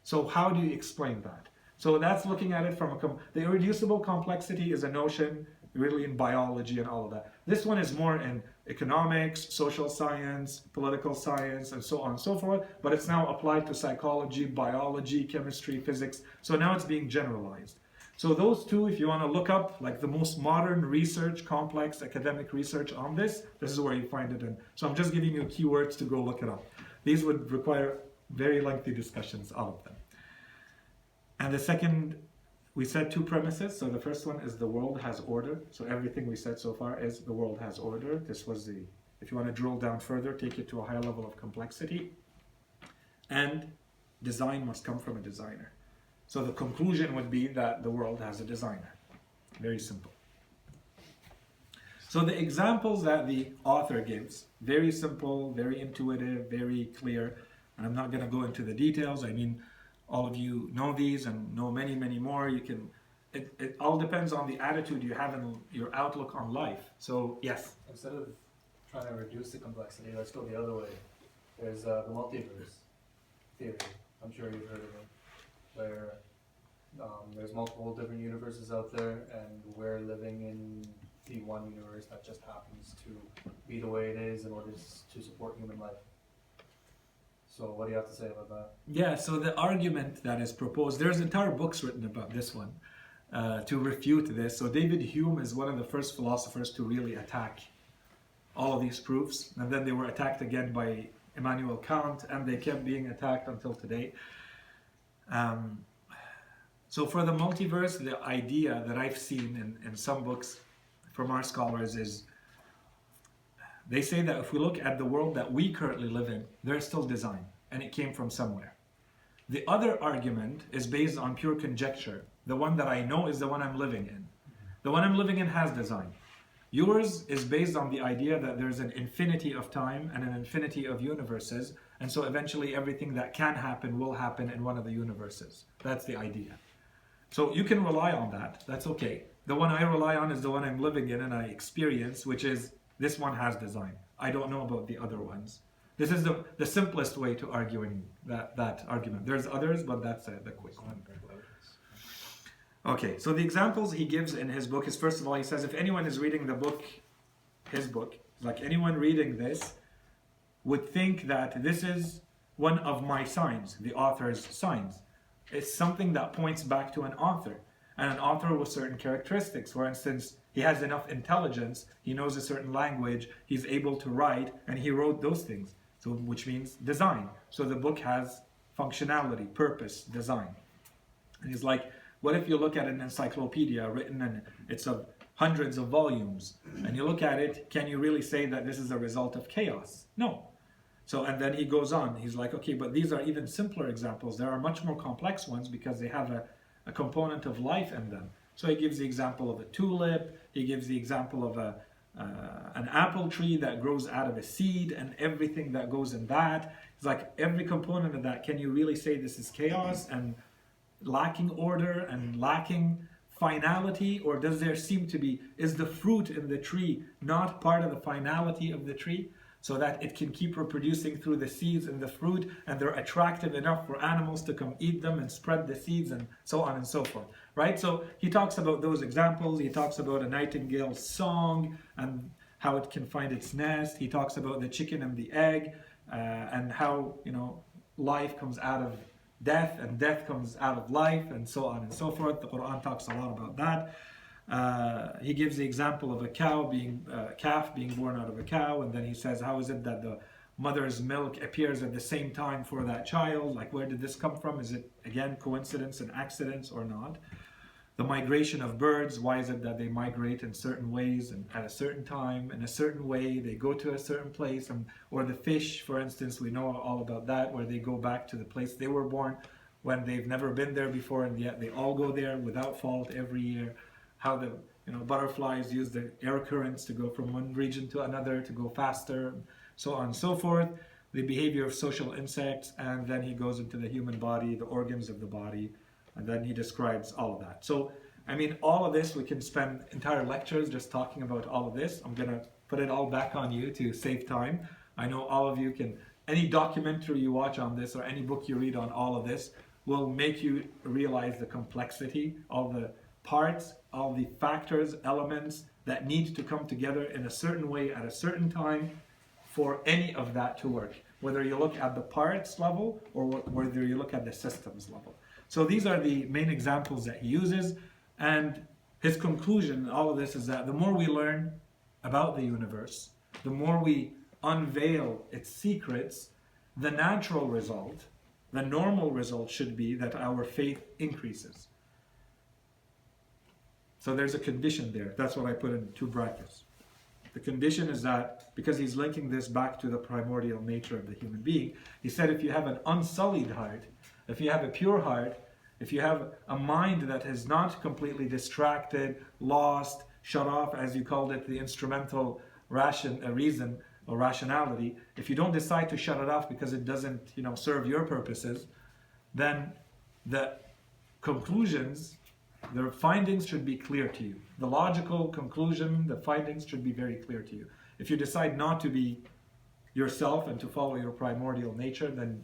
Speaker 1: So how do you explain that? So that's looking at it from the irreducible complexity is a notion really in biology and all of that. This one is more in economics, social science, political science, and so on and so forth, but it's now applied to psychology, biology, chemistry, physics. So now it's being generalized. So those two, if you want to look up like the most modern research, complex academic research on this is where you find it in. So I'm just giving you keywords to go look it up. These would require very lengthy discussions, all of them. And the second, we said two premises. So the first one is the world has order. So everything we said so far is the world has order. This was if you want to drill down further, take it to a higher level of complexity. And design must come from a designer. So the conclusion would be that the world has a designer. Very simple. So the examples that the author gives, very simple, very intuitive, very clear. And I'm not going to go into the details. I mean, all of you know these and know many, many more. It all depends on the attitude you have in your outlook on life. So, yes?
Speaker 3: Instead of trying to reduce the complexity, let's go the other way. There's the multiverse theory. I'm sure you've heard of it. Where there's multiple different universes out there, and we're living in the one universe that just happens to be the way it is in order to support human life. So what do you have to say about that?
Speaker 1: Yeah, so the argument that is proposed, there's entire books written about this one to refute this. So David Hume is one of the first philosophers to really attack all of these proofs, and then they were attacked again by Immanuel Kant, and they kept being attacked until today. So for the multiverse, the idea that I've seen in some books from our scholars is, they say that if we look at the world that we currently live in, there's still design, and it came from somewhere. The other argument is based on pure conjecture. The one that I know is the one I'm living in. The one I'm living in has design. Yours is based on the idea that there's an infinity of time and an infinity of universes, and so eventually everything that can happen will happen in one of the universes. That's the idea. So you can rely on that. That's okay. The one I rely on is the one I'm living in and I experience, which is this one has design. I don't know about the other ones. This is the simplest way to arguing that argument. There's others, but that's the quick one. Okay, so the examples he gives in his book is, first of all, he says if anyone is reading the book, his book, like anyone reading this would think that this is one of my signs, the author's signs. It's something that points back to an author, and an author with certain characteristics. For instance, he has enough intelligence, he knows a certain language, he's able to write, and he wrote those things, so which means design. So the book has functionality, purpose, design. And he's like, what if you look at an encyclopedia written and it's of hundreds of volumes, and you look at it, can you really say that this is a result of chaos? No. So, and then he goes on, he's like, okay, but these are even simpler examples. There are much more complex ones because they have a component of life in them. So he gives the example of a tulip, he gives the example of an apple tree that grows out of a seed and everything that goes in that. It's like every component of that, can you really say this is chaos and lacking order and lacking finality, or does there seem to be, is the fruit in the tree not part of the finality of the tree so that it can keep reproducing through the seeds in the fruit and they're attractive enough for animals to come eat them and spread the seeds and so on and so forth, right? So he talks about those examples. He talks about a nightingale's song and how it can find its nest. He talks about the chicken and the egg and how, life comes out of death and death comes out of life and so on and so forth. The Quran talks a lot about that. He gives the example of a calf being born out of a cow, and then he says, how is it that the mother's milk appears at the same time for that child? Like, where did this come from? Is it, again, coincidence and accidents or not? The migration of birds, why is it that they migrate in certain ways and at a certain time, in a certain way, they go to a certain place, or the fish, for instance, we know all about that, where they go back to the place they were born when they've never been there before, and yet they all go there without fault every year. How the butterflies use the air currents to go from one region to another to go faster, so on and so forth. The behavior of social insects, and then he goes into the human body, the organs of the body, and then he describes all of that. So, all of this, we can spend entire lectures just talking about all of this. I'm going to put it all back on you to save time. I know all of you can, any documentary you watch on this or any book you read on all of this will make you realize the complexity, all the parts, all the factors, elements that need to come together in a certain way at a certain time for any of that to work. Whether you look at the parts level or whether you look at the systems level. So these are the main examples that he uses, and his conclusion in all of this is that the more we learn about the universe, the more we unveil its secrets, the natural result, the normal result should be that our faith increases. So there's a condition there. That's what I put in 2 brackets. The condition is that, because he's linking this back to the primordial nature of the human being, he said if you have an unsullied heart, if you have a pure heart, if you have a mind that is not completely distracted, lost, shut off, as you called it, the instrumental reason or rationality, if you don't decide to shut it off because it doesn't, serve your purposes, then the conclusions, the findings should be clear to you. The logical conclusion, the findings should be very clear to you. If you decide not to be yourself and to follow your primordial nature, then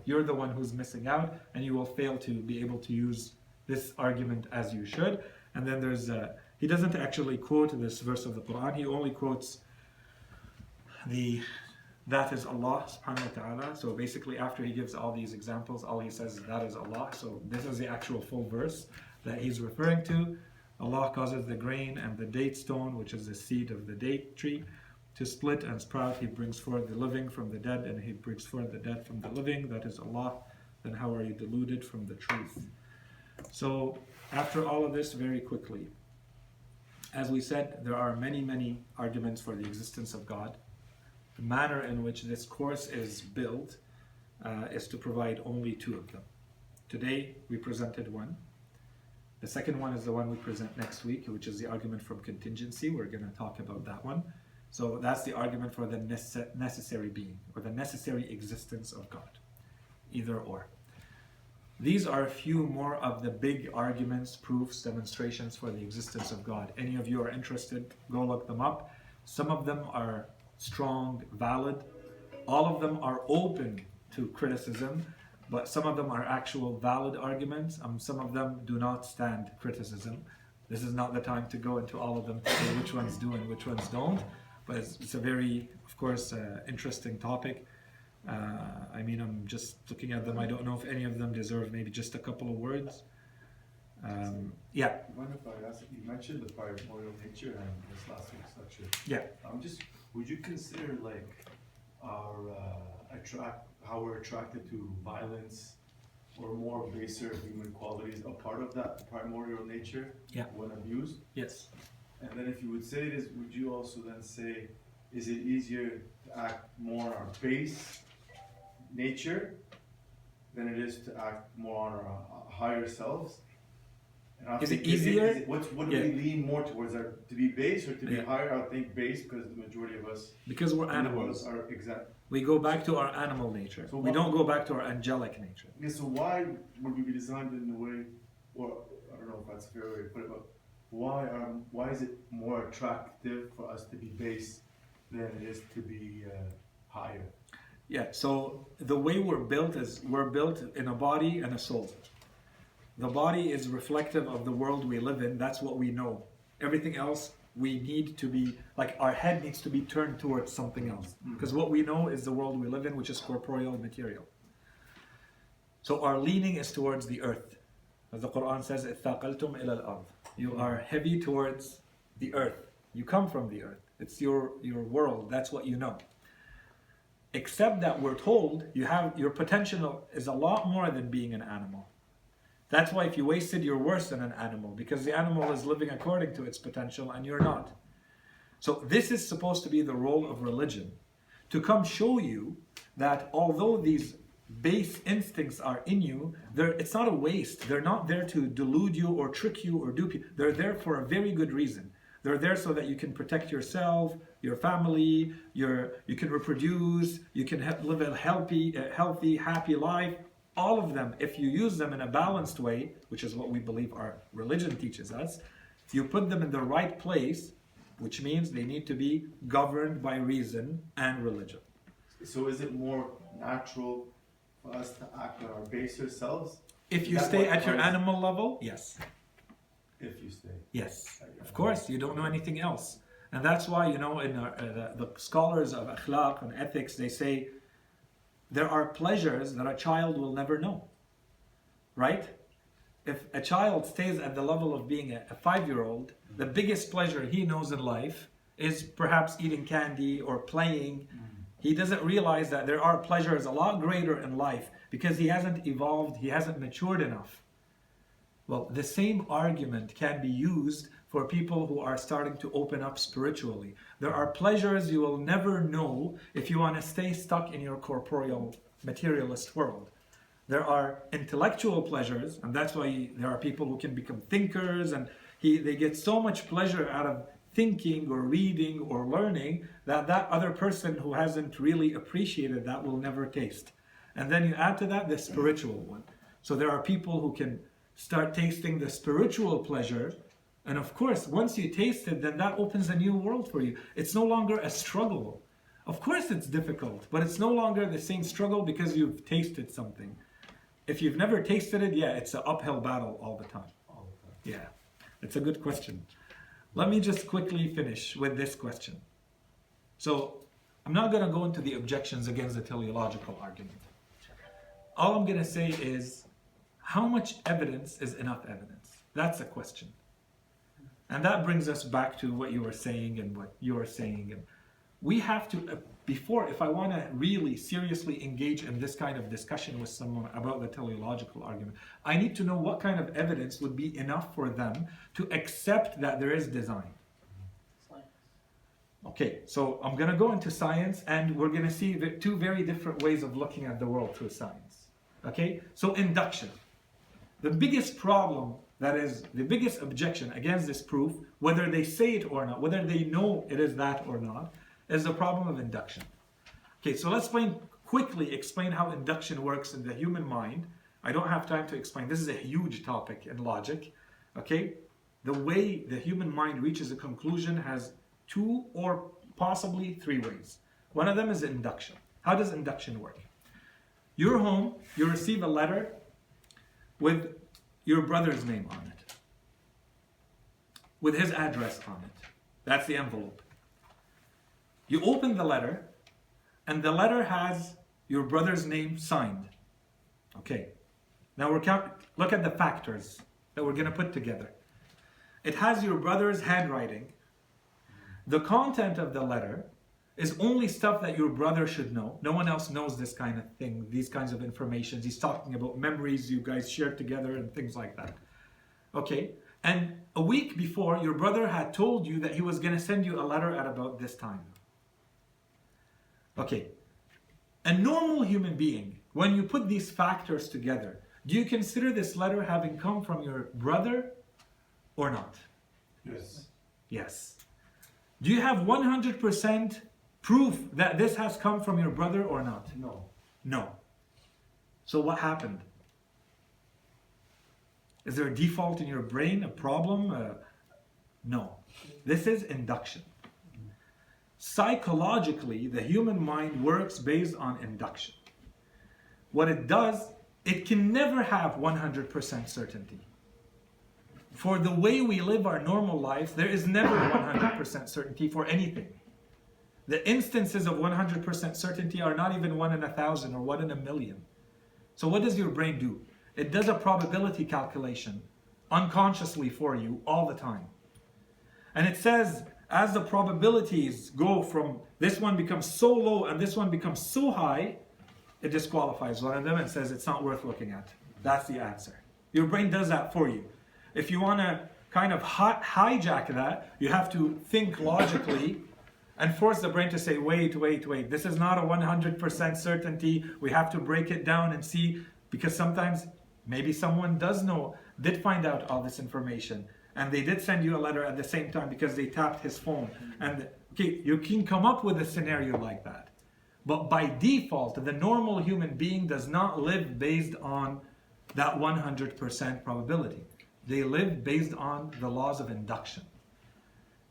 Speaker 1: you're the one who's missing out, and you will fail to be able to use this argument as you should. And then he doesn't actually quote this verse of the Quran, he only quotes that is Allah subhanahu wa ta'ala. So basically after he gives all these examples, all he says is that is Allah. So this is the actual full verse that he's referring to. Allah causes the grain and the date stone, which is the seed of the date tree, to split and sprout. He brings forth the living from the dead, and he brings forth the dead from the living. That is Allah. Then how are you deluded from the truth? So after all of this, very quickly, as we said, there are many, many arguments for the existence of God. The manner in which this course is built is to provide only 2 of them. Today we presented one. The second one is the one we present next week, which is the argument from contingency. We're going to talk about that one. So that's the argument for the necessary being, or the necessary existence of God. Either or. These are a few more of the big arguments, proofs, demonstrations for the existence of God. Any of you are interested, go look them up. Some of them are strong, valid. All of them are open to criticism, but some of them are actual valid arguments. Some of them do not stand criticism. This is not the time to go into all of them to say which ones do and which ones don't. But it's a very, of course, interesting topic. I'm just looking at them. I don't know if any of them deserve maybe just a couple of words. Yeah.
Speaker 4: Mind if I ask, you mentioned the primordial nature and this last week's lecture.
Speaker 1: Yeah.
Speaker 4: Would you consider like our how we're attracted to violence or more baser human qualities a part of that primordial nature?
Speaker 1: Yeah.
Speaker 4: When abused?
Speaker 1: Yes.
Speaker 4: And then if you would say this, would you also then say, is it easier to act more on our base nature than it is to act more on our higher selves? And
Speaker 1: Is it easier?
Speaker 4: What do we lean more towards? To be base or to be higher? I would think base, because the majority of us,
Speaker 1: because we're animals.
Speaker 4: Are exact.
Speaker 1: We go back to our animal nature.
Speaker 4: So
Speaker 1: we don't go back to our angelic nature.
Speaker 4: Yeah, so why would we be designed in a way, or I don't know if that's a fair way to put it, but why is it more attractive for us to be base than it is to be higher?
Speaker 1: Yeah, so the way we're built is we're built in a body and a soul. The body is reflective of the world we live in. That's what we know. Everything else, we need to be, like our head needs to be turned towards something else. Because what we know is the world we live in, which is corporeal material. So our leaning is towards the earth. As the Quran says, اثَّاقَلْتُمْ إِلَى الْأَرْضِ. You are heavy towards the earth. You come from the earth. It's your world. That's what you know. Except that we're told your potential is a lot more than being an animal. That's why if you wasted, you're worse than an animal, because the animal is living according to its potential and you're not. So this is supposed to be the role of religion, to come show you that although these base instincts are in you, it's not a waste. They're not there to delude you or trick you or dupe you. They're there for a very good reason. They're there so that you can protect yourself, your family, you can reproduce, you can live a healthy, happy life. All of them, if you use them in a balanced way, which is what we believe our religion teaches us, if you put them in the right place, which means they need to be governed by reason and religion.
Speaker 4: So is it more natural for us to act on our baser selves?
Speaker 1: If you stay at your animal level, yes.
Speaker 4: If you stay.
Speaker 1: Yes. Of course, you don't know anything else. And that's why, in the scholars of akhlaq and ethics, they say, there are pleasures that a child will never know, right? If a child stays at the level of being a 5-year-old, the biggest pleasure he knows in life is perhaps eating candy or playing. He doesn't realize that there are pleasures a lot greater in life because he hasn't evolved, he hasn't matured enough. Well, the same argument can be used for people who are starting to open up spiritually. There are pleasures you will never know if you want to stay stuck in your corporeal, materialist world. There are intellectual pleasures, and that's why there are people who can become thinkers, and they get so much pleasure out of thinking or reading or learning that other person who hasn't really appreciated that will never taste. And then you add to that the spiritual one. So there are people who can start tasting the spiritual pleasure. And of course, once you taste it, then that opens a new world for you. It's no longer a struggle. Of course it's difficult, but it's no longer the same struggle because you've tasted something. If you've never tasted it, it's an uphill battle all the time. Yeah, it's a good question. Let me just quickly finish with this question. So, I'm not going to go into the objections against the teleological argument. All I'm going to say is, how much evidence is enough evidence? That's a question. And that brings us back to what you were saying and what you were saying. And we have to, if I want to really seriously engage in this kind of discussion with someone about the teleological argument, I need to know what kind of evidence would be enough for them to accept that there is design. Okay, so I'm going to go into science, and we're going to see the two very different ways of looking at the world through science. Okay, so induction. The biggest problem that is the biggest objection against this proof, whether they say it or not, whether they know it is that or not, is the problem of induction. Okay, so let's quickly explain how induction works in the human mind. I don't have time to explain. This is a huge topic in logic. Okay, the way the human mind reaches a conclusion has 2 or possibly 3 ways. One of them is induction. How does induction work? You're home, you receive a letter with your brother's name on it, with his address on it. That's the envelope. You open the letter, and the letter has your brother's name signed. Okay. Now look at the factors that we're going to put together. It has your brother's handwriting. The content of the letter is only stuff that your brother should know. No one else knows this kind of thing, these kinds of information. He's talking about memories you guys shared together and things like that. Okay. And a week before, your brother had told you that he was going to send you a letter at about this time. Okay. A normal human being, when you put these factors together, do you consider this letter having come from your brother or not?
Speaker 4: Yes.
Speaker 1: Yes. Do you have 100% proof that this has come from your brother or not?
Speaker 4: No.
Speaker 1: No. So what happened? Is there a default in your brain, a problem? No. This is induction. Psychologically, the human mind works based on induction. What it does, it can never have 100% certainty. For the way we live our normal life, there is never 100% certainty for anything. The instances of 100% certainty are not even 1 in 1,000 or 1 in 1,000,000. So what does your brain do? It does a probability calculation unconsciously for you all the time. And it says, as the probabilities go from this one becomes so low and this one becomes so high, it disqualifies one of them and says it's not worth looking at. That's the answer. Your brain does that for you. If you want to kind of hijack that, you have to think logically and force the brain to say, wait, this is not a 100% certainty. We have to break it down and see, because sometimes maybe someone did find out all this information, and they did send you a letter at the same time because they tapped his phone. And okay, you can come up with a scenario like that. But by default, the normal human being does not live based on that 100% probability. They live based on the laws of induction.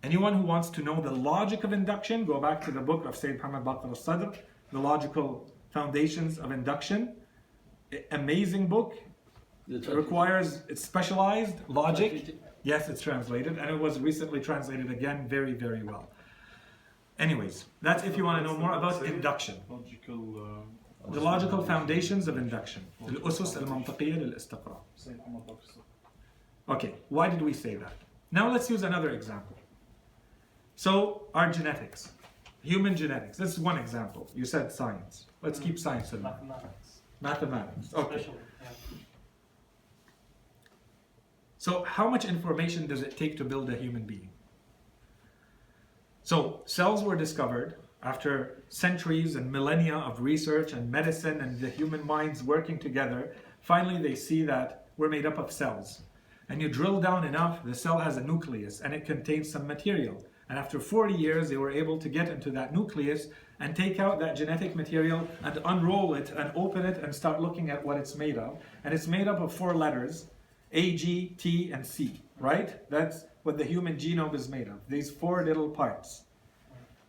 Speaker 1: Anyone who wants to know the logic of induction, go back to the book of Sayid Muhammad Baqir al-Sadr, Theological Foundations of Induction. Amazing book. It requires, it's specialized logic. Yes, it's translated, and it was recently translated again very, very well. Anyways, that's if you want to know more about induction. The logical foundations of induction. الأسس المنطقية للاستقراء. Okay, why did we say that? Now let's use another example. So, our genetics, human genetics. This is one example. You said science. Let's keep science in mind. Mathematics. Okay.
Speaker 6: Especially, yeah.
Speaker 1: So, how much information does it take to build a human being? So, cells were discovered after centuries and millennia of research and medicine and the human minds working together. Finally, they see that we're made up of cells. And you drill down enough, the cell has a nucleus and it contains some material. And after 40 years, they were able to get into that nucleus and take out that genetic material and unroll it and open it and start looking at what it's made of. And it's made up of 4 letters, A, G, T, and C, right? That's what the human genome is made of, these 4 little parts.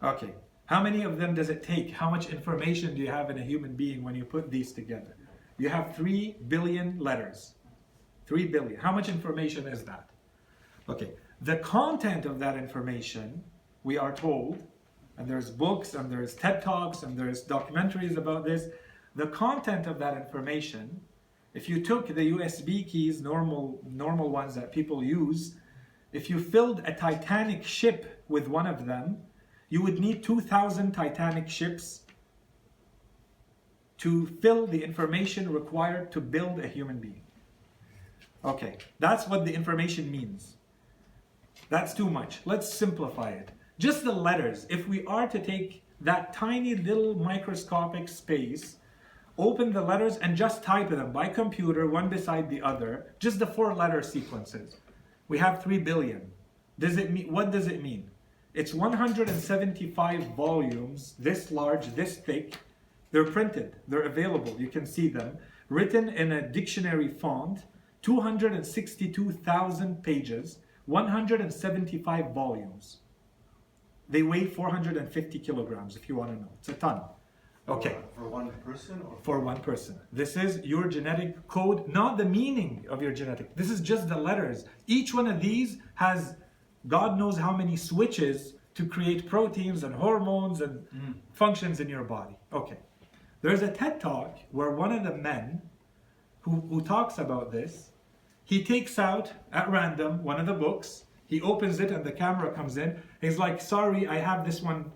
Speaker 1: Okay, how many of them does it take? How much information do you have in a human being when you put these together? You have 3 billion letters. 3 billion. How much information is that? Okay, the content of that information, we are told, and there's books and there's TED Talks and there's documentaries about this, the content of that information, if you took the USB keys, normal ones that people use, if you filled a Titanic ship with one of them, you would need 2,000 Titanic ships to fill the information required to build a human being. Okay, that's what the information means. That's too much. Let's simplify it. Just the letters. If we are to take that tiny little microscopic space open the letters and just type them by computer, one beside the other, just the 4-letter sequences. We have 3 billion. What does it mean? It's 175 volumes, this large, this thick. They're printed, they're available, you can see them. Written in a dictionary font, 262,000 pages, 175 volumes. They weigh 450 kilograms, if you want to know. It's a ton. Okay.
Speaker 4: For one person or
Speaker 1: For one person. This is your genetic code, not the meaning of your genetic. This is just the letters. Each one of these has God knows how many switches to create proteins and hormones and functions in your body. Okay. There's a TED Talk where one of the men who talks about this, he takes out at random one of the books, he opens it and the camera comes in. He's like, sorry, I have this one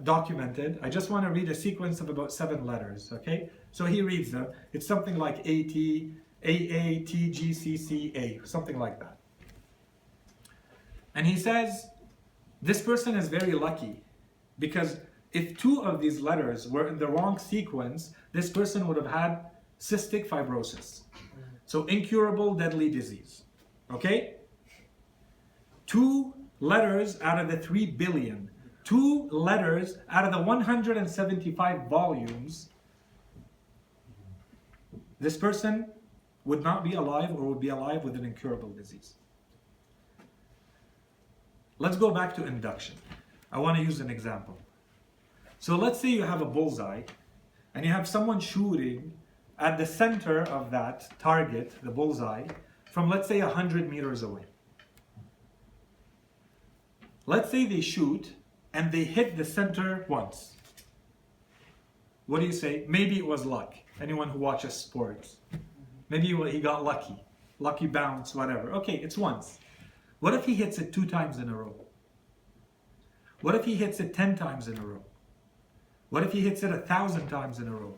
Speaker 1: documented. I just want to read a sequence of about 7 letters, okay? So he reads them. It's something like A-T, A-A, T, G, C, C, A, something like that. And he says, this person is very lucky because if 2 of these letters were in the wrong sequence, this person would have had cystic fibrosis. So incurable deadly disease, okay? 2 letters out of the 3 billion. 2 letters out of the 175 volumes, this person would not be alive or would be alive with an incurable disease. Let's go back to induction. I want to use an example. So let's say you have a bullseye and you have someone shooting at the center of that target, the bullseye, from let's say 100 meters away. Let's say they shoot and they hit the center once. What do you say? Maybe it was luck. Anyone who watches sports. Maybe he got lucky. Lucky bounce, whatever. Okay, it's once. What if he hits it 2 times in a row? What if he hits it 10 times in a row? What if he hits it 1,000 times in a row?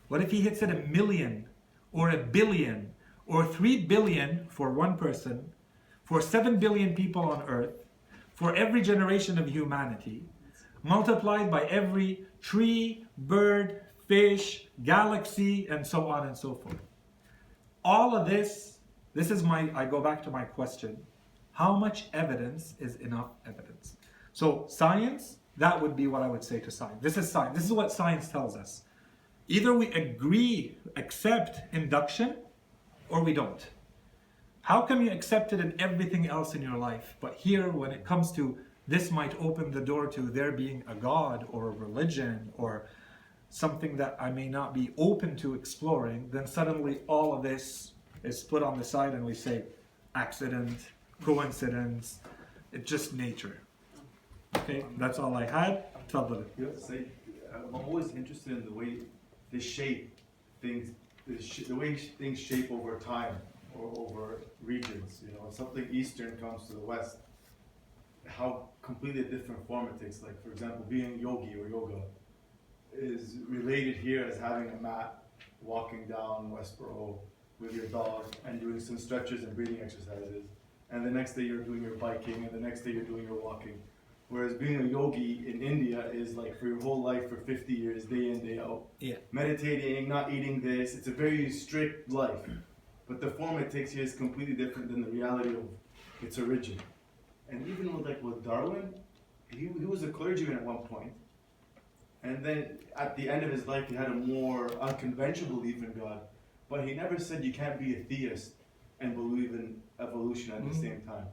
Speaker 1: What if he hits it 1,000,000 or 1,000,000,000 or 3 billion for one person, for 7 billion people on earth, for every generation of humanity, multiplied by every tree, bird, fish, galaxy, and so on and so forth. All of this is I go back to my question. How much evidence is enough evidence? So science, that would be what I would say to science. This is science. This is what science tells us. Either we accept induction, or we don't. How come you accept it in everything else in your life? But here, when it comes to this might open the door to there being a God or a religion or something that I may not be open to exploring, then suddenly all of this is put on the side and we say accident, coincidence, it's just nature. Okay, that's all I had. Tafadhal.
Speaker 4: I'm always interested in the way they shape things, the way things shape over time or over regions. You know, something Eastern comes to the West, how completely different form it takes. Like, for example, being yogi or yoga is related here as having a mat, walking down Westboro with your dog and doing some stretches and breathing exercises. And the next day you're doing your biking, and the next day you're doing your walking. Whereas being a yogi in India is like for your whole life for 50 years, day in, day out.
Speaker 1: Yeah.
Speaker 4: Meditating, not eating this. It's a very strict life. But the form it takes here is completely different than the reality of its origin. And even with Darwin, he was a clergyman at one point. And then at the end of his life, he had a more unconventional belief in God. But he never said you can't be a theist and believe in evolution at the same time.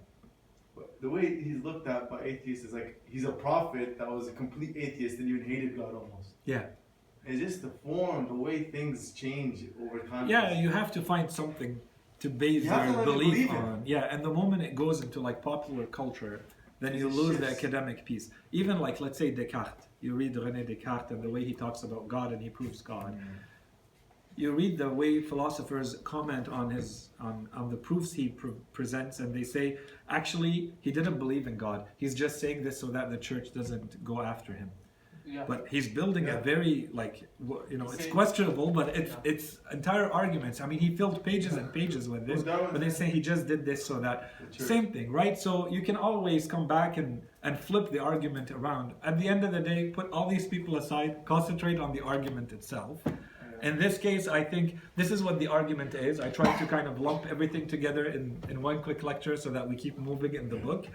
Speaker 4: But the way he's looked at by atheists is like he's a prophet that was a complete atheist and even hated God almost.
Speaker 1: Yeah.
Speaker 4: It's just the form, the way things change over time.
Speaker 1: Yeah, you have to find something to base your belief on. Yeah, and the moment it goes into like popular culture, then you lose the academic piece. Even like, let's say Descartes. You read René Descartes and the way he talks about God and he proves God. You read the way philosophers comment on the proofs he presents, and they say, actually, he didn't believe in God. He's just saying this so that the church doesn't go after him. Yeah. But he's building a very, it's questionable, but it's entire arguments. I mean, he filled pages and pages with this, but they say he just did this so that, same thing, right? So you can always come back and flip the argument around. At the end of the day, put all these people aside, concentrate on the argument itself, In this case, I think this is what the argument is. I try to kind of lump everything together in one quick lecture so that we keep moving in the book.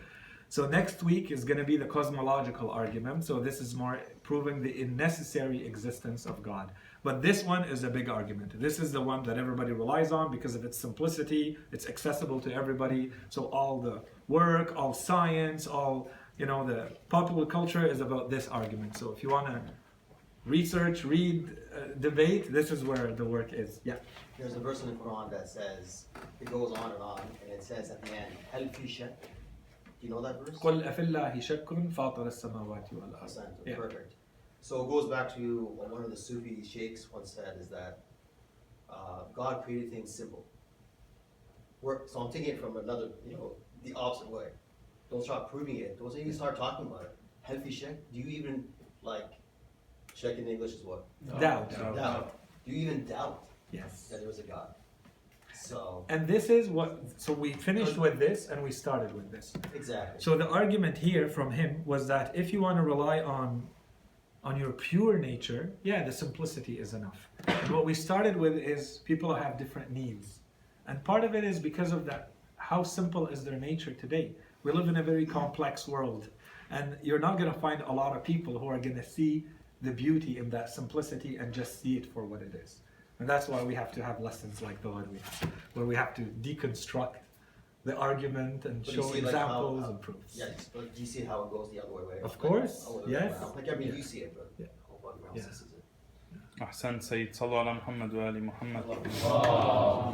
Speaker 1: So next week is going to be the cosmological argument. So this is more proving the unnecessary existence of God. But this one is a big argument. This is the one that everybody relies on because of its simplicity. It's accessible to everybody. So all the work, all science, all, the popular culture is about this argument. So if you want to research, read, debate, this is where the work is. Yeah.
Speaker 6: There's a verse in the Quran that says, it goes on, and it says at the end, هل في شك? Do you know that verse?
Speaker 1: قل أفي الله شك فاطر السماوات والأرض.
Speaker 6: Awesome.
Speaker 1: Yeah.
Speaker 6: Perfect. So it goes back to what one of the Sufi sheikhs once said, is that God created things simple. So I'm taking it from another, the opposite way. Don't start proving it. Don't even start talking about it. هل في شك? Do you even, check in English is what?
Speaker 1: Doubt.
Speaker 6: Doubt. Do you even doubt
Speaker 1: Yes.
Speaker 6: that there is a God? So,
Speaker 1: And this is so we finished with this and we started with this.
Speaker 6: exactly.
Speaker 1: So the argument here from him was that if you want to rely on your pure nature, the simplicity is enough. And what we started with is people have different needs. And part of it is because of that, how simple is their nature today? We live in a very complex world. And you're not going to find a lot of people who are going to see the beauty in that simplicity and just see it for what it is. And that's why we have to have lessons like the one we have, where we have to deconstruct the argument and
Speaker 6: But you
Speaker 1: show
Speaker 6: see,
Speaker 1: examples
Speaker 6: how,
Speaker 1: and proofs.
Speaker 6: Yeah, but do you see how it goes the other way?
Speaker 1: Of course,
Speaker 6: All the way
Speaker 1: yes.
Speaker 6: around.
Speaker 1: Yeah.
Speaker 6: You see it, but
Speaker 1: Yeah.
Speaker 6: everyone else
Speaker 1: Yeah.
Speaker 6: sees it.
Speaker 2: أحسن سيد صلوا على محمد وآل محمد.
Speaker 6: Allah.